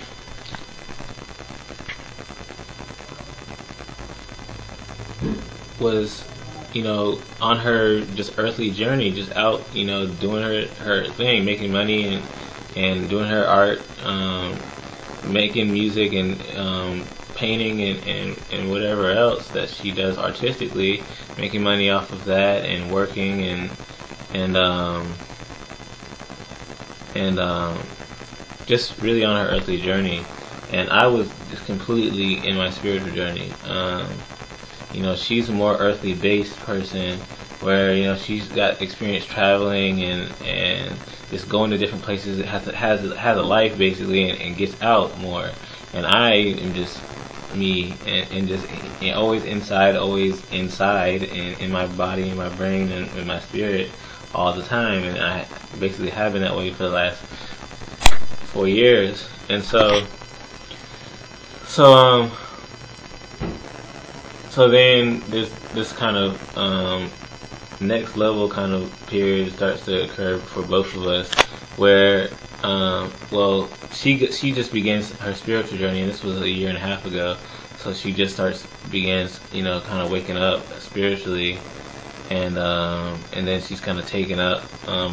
was, you know, on her just earthly journey, just out, you know, doing her thing, making money and doing her art, making music and painting and whatever else that she does artistically, making money off of that and working and just really on her earthly journey. And I was just completely in my spiritual journey. You know, she's a more earthly based person where, you know, she's got experience traveling and just going to different places. It has a life basically and gets out more. And I am just me and just always inside in my body, in my brain, and in my spirit all the time. And I basically have been that way for the last 4 years. And so then this kind of next level kind of period starts to occur for both of us, where well, she just begins her spiritual journey, and this was a year and a half ago. So she just begins, you know, kind of waking up spiritually, and then she's kind of taken up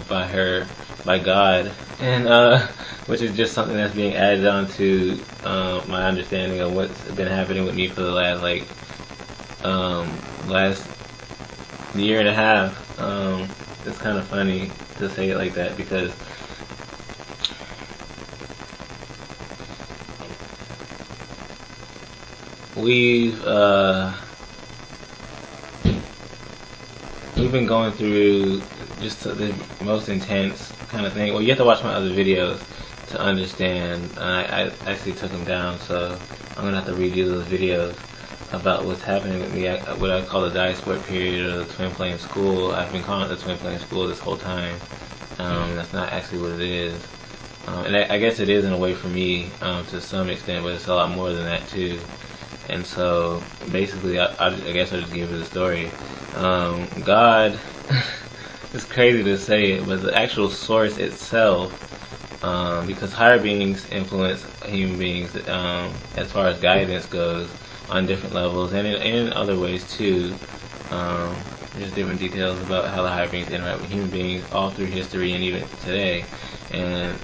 by God, and which is just something that's being added on to my understanding of what's been happening with me for the last year and a half. It's kind of funny to say it like that, because we've been going through just the most intense kind of thing. Well, you have to watch my other videos to understand. I actually took them down, so I'm gonna have to redo those videos about what's happening with me. What I call the diasporic period, or the twin flame school. I've been calling it the twin flame school this whole time. That's not actually what it is. And I guess it is in a way for me, to some extent, but it's a lot more than that too. And so basically, I guess I'll just give you the story. God, it's crazy to say it, but the actual source itself, because higher beings influence human beings as far as guidance goes on different levels, and in other ways too. There's different details about how the higher beings interact with human beings all through history and even today. And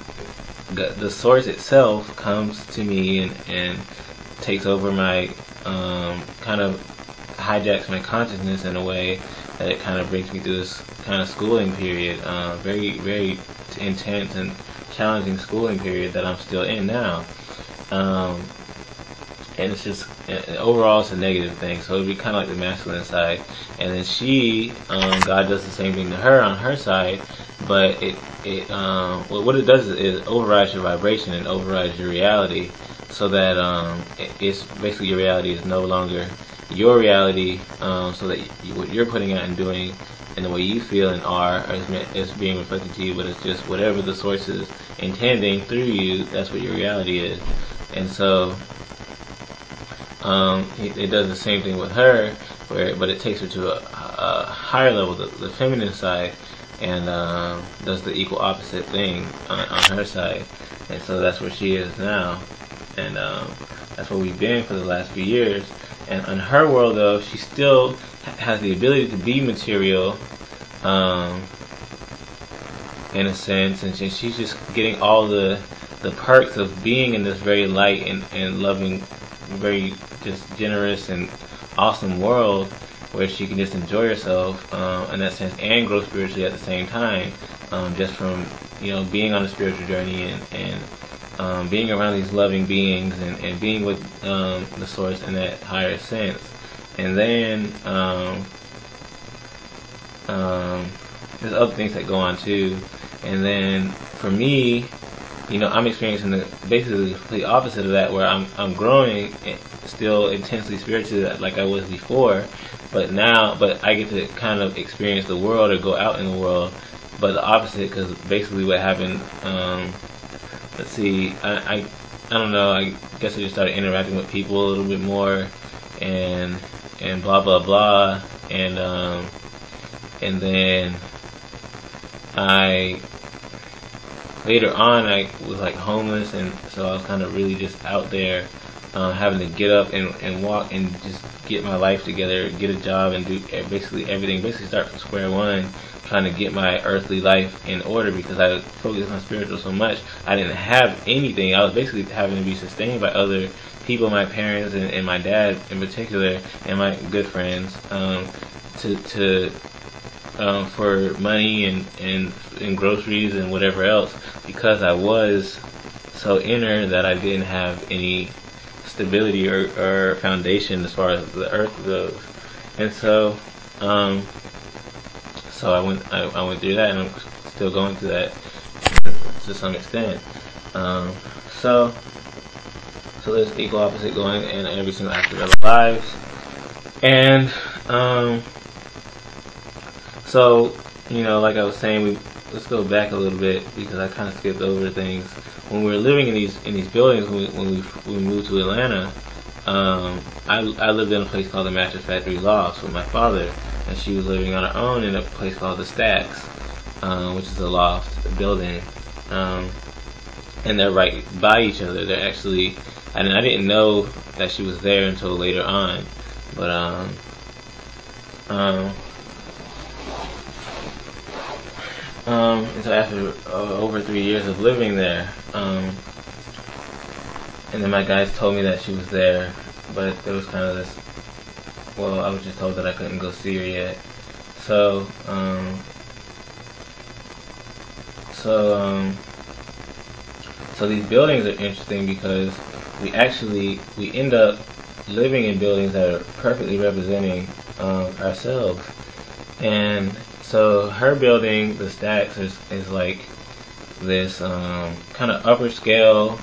the source itself comes to me and takes over my kind of hijacks my consciousness in a way that it kind of brings me through this kind of schooling period, very, very intense and challenging schooling period that I'm still in now. And it's just, overall it's a negative thing, so it would be kind of like the masculine side. And then God does the same thing to her on her side, but well, what it does is overrides your vibration and overrides your reality, so that it's basically your reality is no longer your reality, so that what you're putting out and doing and the way you feel and are is being reflected to you, but it's just whatever the source is intending through you, that's what your reality is. And so it does the same thing with her, but it takes her to a higher level, the feminine side, and does the equal opposite thing on her side. And so that's where she is now, and that's where we've been for the last few years. And in her world, though, she still has the ability to be material, in a sense, and she's just getting all the perks of being in this very light and loving, very just generous and awesome world, where she can just enjoy herself in that sense and grow spiritually at the same time, just from, you know, being on a spiritual journey and being around these loving beings and being with the source in that higher sense. And then there's other things that go on too. And then for me, you know, I'm experiencing basically the complete opposite of that, where I'm growing still intensely spiritually like I was before, but I get to kind of experience the world or go out in the world, but the opposite, because basically what happened, let's see, I don't know, I guess I just started interacting with people a little bit more, and blah blah blah, and then later on, I was like homeless, and so I was kind of really just out there, having to get up and walk and just get my life together, get a job, and do basically everything. Basically, start from square one, trying to get my earthly life in order because I focused on spiritual so much. I didn't have anything. I was basically having to be sustained by other people, my parents and my dad in particular, and my good friends, for money and groceries and whatever else, because I was so inner that I didn't have any stability or foundation as far as the earth goes. And so I went through that, and I'm still going through that to some extent. So there's equal opposite going in every single aspect of our lives. And so, like I was saying, let's go back a little bit because I kind of skipped over things. When we were living in these buildings, when we moved to Atlanta, I lived in a place called the Mattress Factory Lofts with my father, and she was living on her own in a place called the Stacks, which is a loft building, and they're right by each other. They're actually, and I didn't know that she was there until later on, but and so after over 3 years of living there, and then my guys told me that she was there, but there was kind of this, well, I was just told that I couldn't go see her yet. So these buildings are interesting because we end up living in buildings that are perfectly representing ourselves. And so her building, the Stacks, is like this kind of upper scale,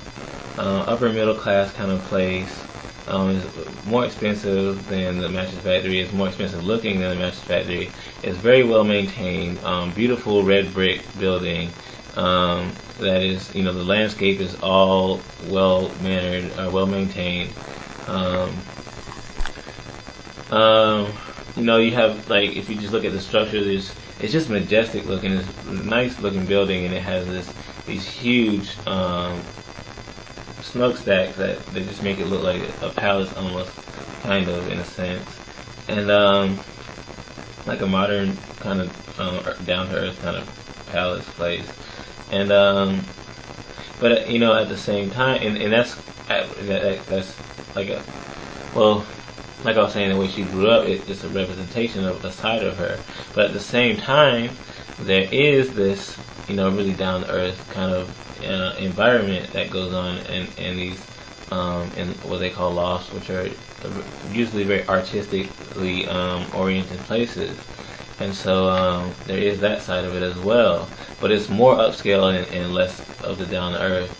upper middle class kind of place. It's more expensive than the Mattress Factory. It's more expensive looking than the Mattress Factory. It's very well maintained, beautiful red brick building. That is, the landscape is all well mannered, well maintained. You have, like, if you just look at the structure, it's just majestic looking. It's a nice looking building, and it has these huge smokestacks that they just make it look like a palace almost, kind of, in a sense, and like a modern kind of down to earth kind of palace place. And but at the same time, and that's like a, well, like I was saying, the way she grew up, it's a representation of a side of her. But at the same time, there is this, really down to earth kind of environment that goes on in these, in what they call lofts, which are usually very artistically oriented places. And so there is that side of it as well. But it's more upscale and less of the down to earth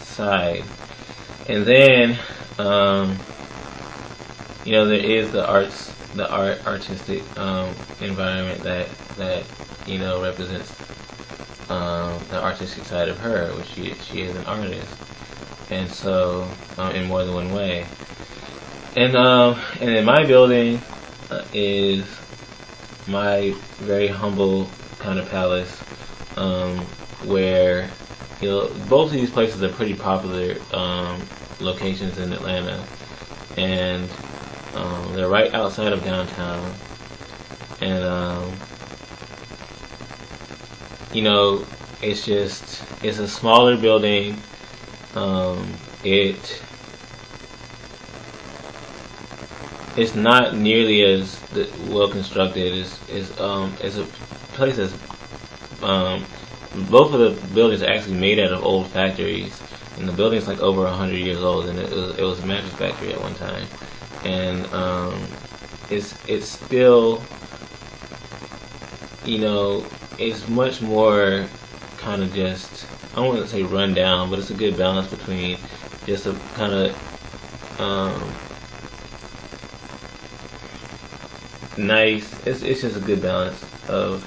side. And then there is the artistic environment that represents the artistic side of her, which she is an artist, and so in more than one way. And in my building is my very humble kind of palace, where both of these places are pretty popular locations in Atlanta, and they're right outside of downtown, and it's a smaller building. It's not nearly as well constructed. It's a place that's both of the buildings are actually made out of old factories, and the building's like over 100 years old, and it was a mattress factory at one time, and it's still, it's much more kind of just, I don't want to say run down, but it's a good balance between just a kind of nice. It's just a good balance of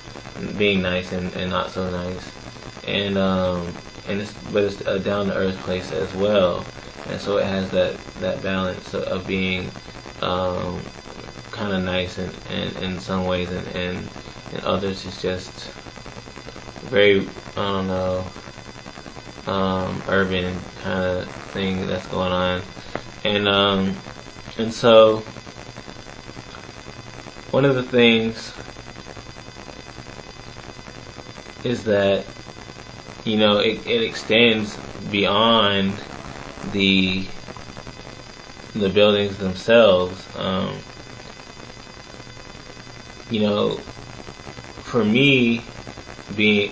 being nice and not so nice, and it's a down to earth place as well, and so it has that balance of being kind of nice in some ways, and in others it's just very, I don't know, urban kind of thing that's going on. And so one of the things is that, you know, it extends beyond the buildings themselves. You know, for me, being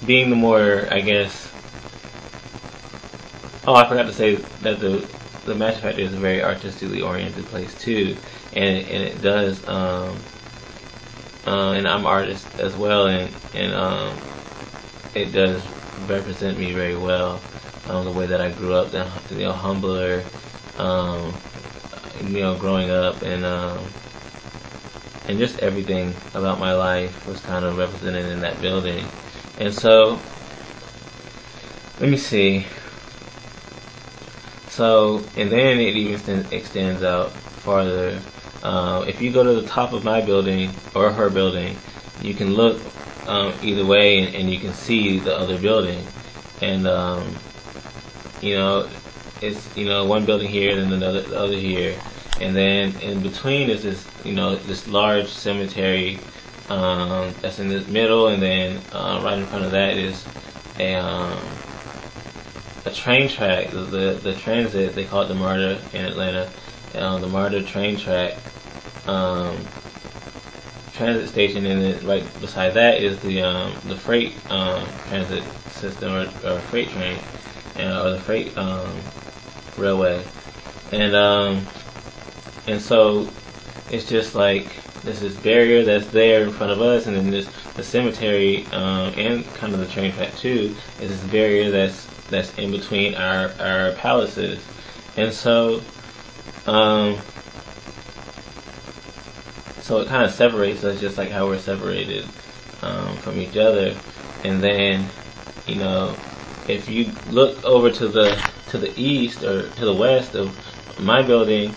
the more, I guess. Oh, I forgot to say that the Match Factory is a very artistically oriented place too, and it does. And I'm an artist as well, and it does represent me very well. The way that I grew up, the humbler, growing up, and just everything about my life was kind of represented in that building. And so, let me see. So, and then it even extends out farther. If you go to the top of my building or her building, you can look either way, and you can see the other building. And it's one building here, then the other here, and then in between is this this large cemetery that's in the middle, and then right in front of that is a train track. The transit, they call it the MARTA in Atlanta. The MARTA train track transit station, and then right beside that is the freight transit system, or freight train, or the freight railway, and so it's just like there's this barrier that's there in front of us, and then there's the cemetery, and kind of the train track too, is this barrier that's in between our palaces. And so so it kind of separates us, just like how we're separated from each other. And then, if you look over to the east or to the west of my building,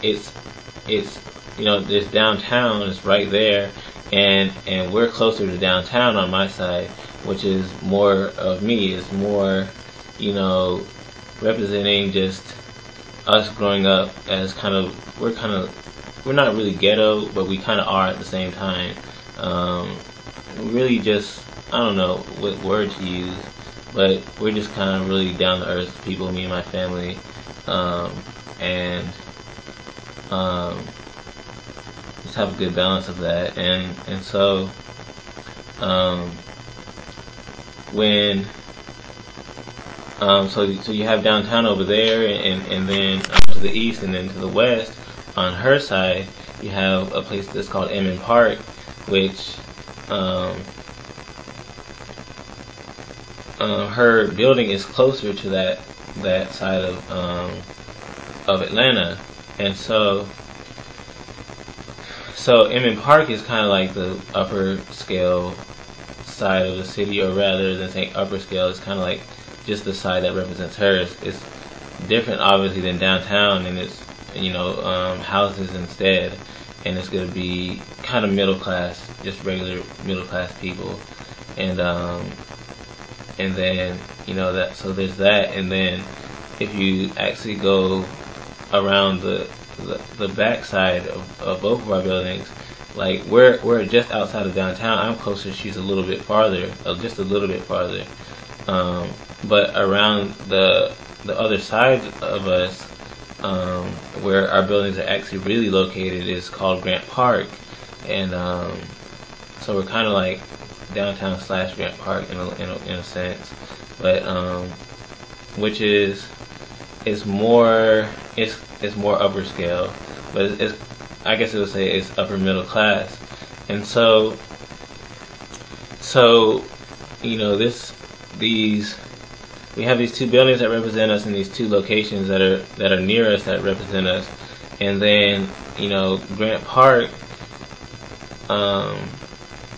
it's there's downtown. It's right there, and we're closer to downtown on my side, which is more of me. It's more, representing just us growing up as we're not really ghetto, but we kind of are at the same time. Really just, I don't know what word to use, but we're just kind of really down to earth people, me and my family, and just have a good balance of that. And so when so you have downtown over there, and then to the east, and then to the west on her side you have a place that's called Emmon Park, which her building is closer to that side of Atlanta. And so Emmon Park is kind of like the upper scale side of the city, or rather than saying upper scale, it's kind of like just the side that represents hers. It's different, obviously, than downtown, and it's houses instead, and it's going to be kind of middle class, just regular middle class people, and then that. So there's that, and then if you actually go around the back side of both of our buildings, like we're just outside of downtown. I'm closer. She's a little bit farther, just a little bit farther. But around the other side of us, where our buildings are actually really located, is called Grant Park, and so we're kind of like downtown / Grant Park in a sense, but which is more upper scale, but it's I guess it would say it's upper middle class. And so we have these two buildings that represent us, and these two locations that are near us that represent us. And then Grant Park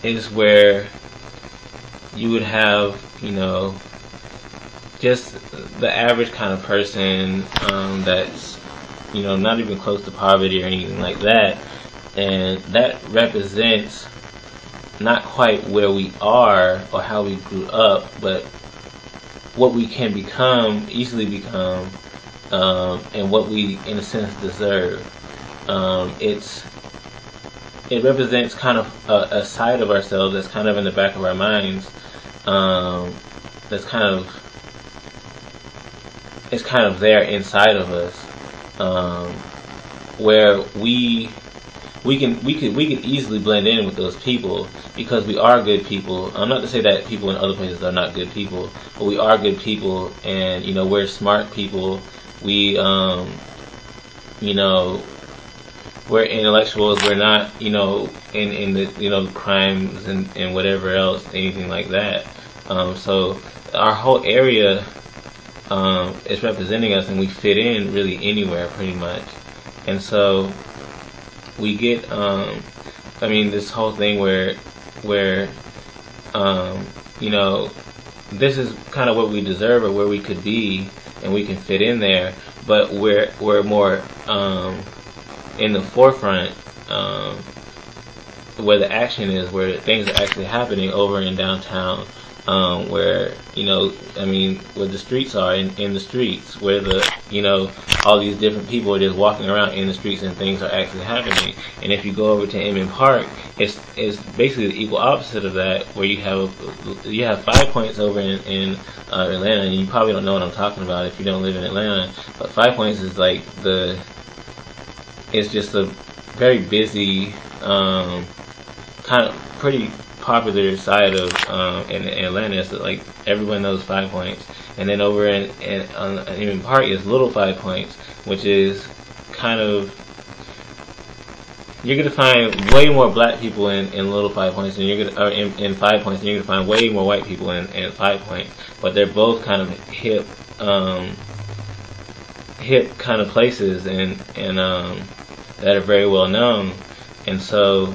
is where you would have just the average kind of person that's not even close to poverty or anything like that, and that represents not quite where we are or how we grew up, but what we can become, easily become, and what we, in a sense, deserve. It represents kind of a side of ourselves that's kind of in the back of our minds. That's kind of, it's kind of there inside of us, where we could easily blend in with those people because we are good people. I'm not to say that people in other places are not good people, but we are good people, and we're smart people. We we're intellectuals. We're not in the crimes and whatever else, anything like that. So our whole area is representing us, and we fit in really anywhere pretty much. And so we get this whole thing where this is kind of what we deserve or where we could be, and we can fit in there, but we're more in the forefront, where the action is, where things are actually happening over in downtown, where where the streets are, in the streets, where all these different people are just walking around in the streets and things are actually happening. And if you go over to Inman Park, it's basically the equal opposite of that, where you have 5 Points over in Atlanta, and you probably don't know what I'm talking about if you don't live in Atlanta. But 5 Points is like it's just a very busy, kind of pretty popular side of in Atlanta. So like everyone knows 5 Points, and then over in Inman Park is Little 5 Points, which is kind of, you're gonna find way more black people in Little 5 Points, and in 5 Points, and you're gonna find way more white people in 5 Points. But they're both kind of hip kind of places, and that are very well known. And so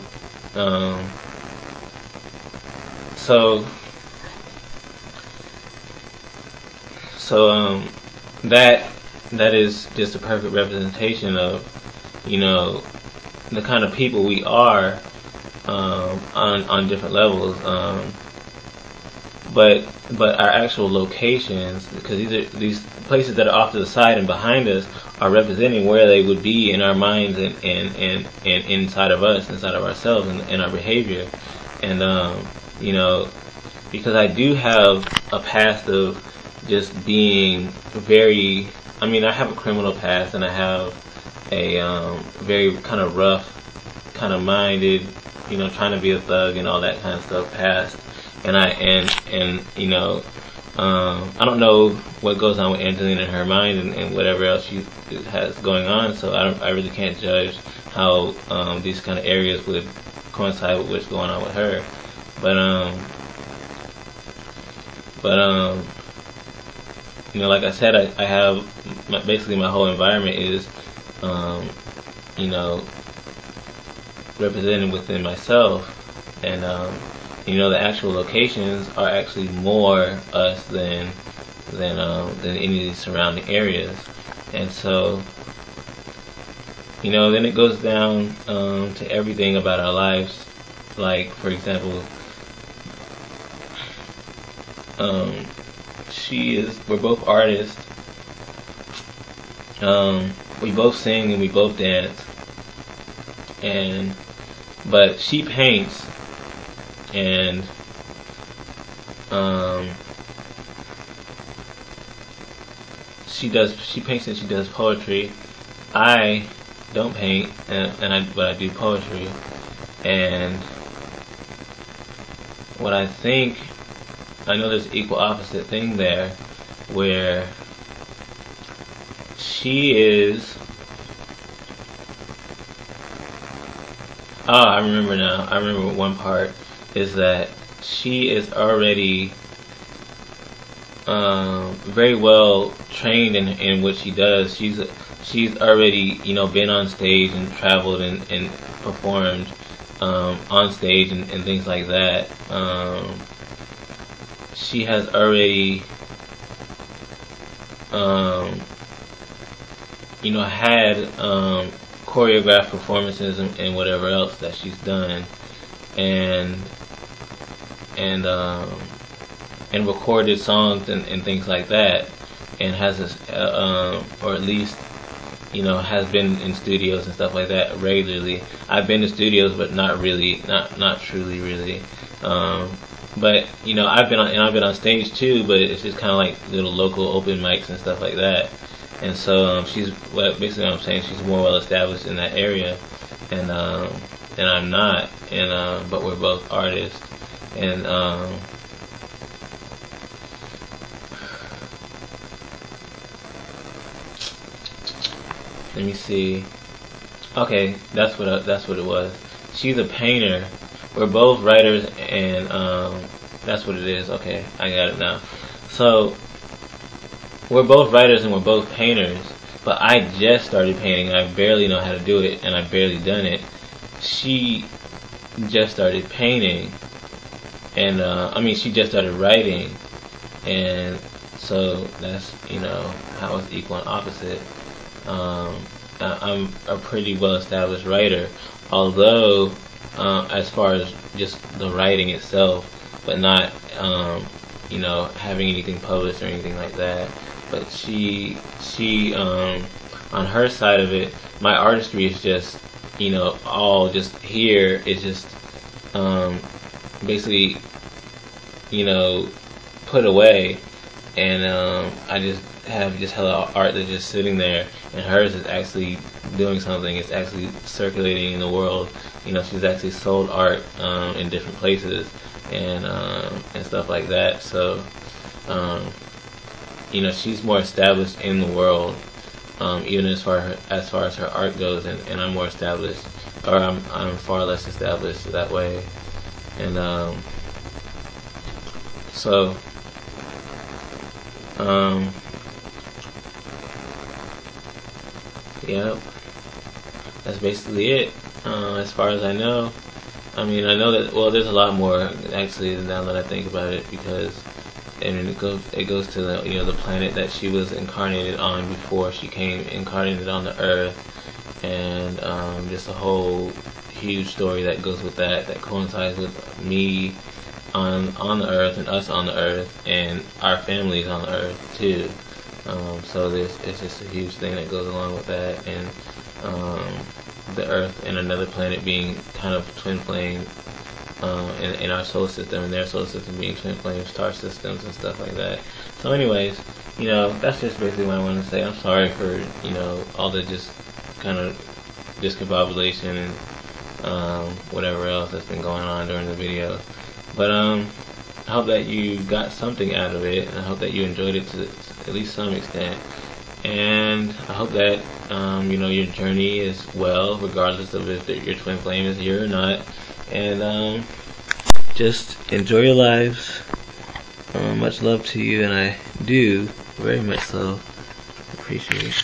that is just a perfect representation of the kind of people we are, on different levels, but our actual locations, because these places that are off to the side and behind us are representing where they would be in our minds and inside of us, inside of ourselves, and our behavior. And because I do have a past of just being very, I have a criminal past, and I have a very kind of rough, kind of minded, trying to be a thug and all that kind of stuff past. And I don't know what goes on with Angelina in her mind and whatever else she has going on, so I really can't judge how these kind of areas would coincide with what's going on with her. But like I said, I have basically my whole environment is represented within myself, and the actual locations are actually more us than any of these surrounding areas. And so then it goes down to everything about our lives. Like, for example, we're both artists. We both sing and we both dance, but she paints, and she paints and she does poetry. I don't paint, but I do poetry. And what I know there's an equal opposite thing there, where she is, I remember now. I remember one part is that she is already very well trained in what she does. She's already been on stage and traveled and performed on stage and things like that. She has already had choreographed performances and whatever else that she's done, and and um, and recorded songs and things like that, and has this, or at least, has been in studios and stuff like that regularly. I've been to studios, but not really, not truly, really. But I've been on stage too, but it's just kind of like little local open mics and stuff like that. And so basically what I'm saying, she's more well established in that area, and I'm not, and but we're both artists, and let me see. Okay, that's what it was. She's a painter. We're both writers, and that's what it is. Okay, I got it now. So we're both writers and we're both painters. But I just started painting. I barely know how to do it, and I've barely done it. She just started painting, and she just started writing, and so that's how it's equal and opposite. I'm a pretty well established writer, although as far as just the writing itself, but not having anything published or anything like that. But she on her side of it, my artistry is just all just here. It's just basically put away, and I just have hella art that's just sitting there, and hers is actually doing something. It's actually circulating in the world. She's actually sold art in different places, and stuff like that. So she's more established in the world, even as far as her art goes, and I'm more established, or I'm far less established that way, and so yeah, that's basically it. As far as I know, I know that, well, there's a lot more actually now that I think about it, because it goes to the planet that she was incarnated on before she came incarnated on the Earth, and just a whole huge story that goes with that coincides with me on the Earth, and us on the Earth, and our families on the Earth too. So it's just a huge thing that goes along with that, and the Earth and another planet being kind of twin flame, in our solar system, and their solar system being twin flame star systems and stuff like that. So anyways, that's just basically what I wanted to say. I'm sorry for all the just kind of discombobulation and whatever else that's been going on during the video. But I hope that you got something out of it, and I hope that you enjoyed it to at least some extent. And I hope that your journey is well, regardless of if your twin flame is here or not. And just enjoy your lives. Much love to you, and I do very much so appreciate it.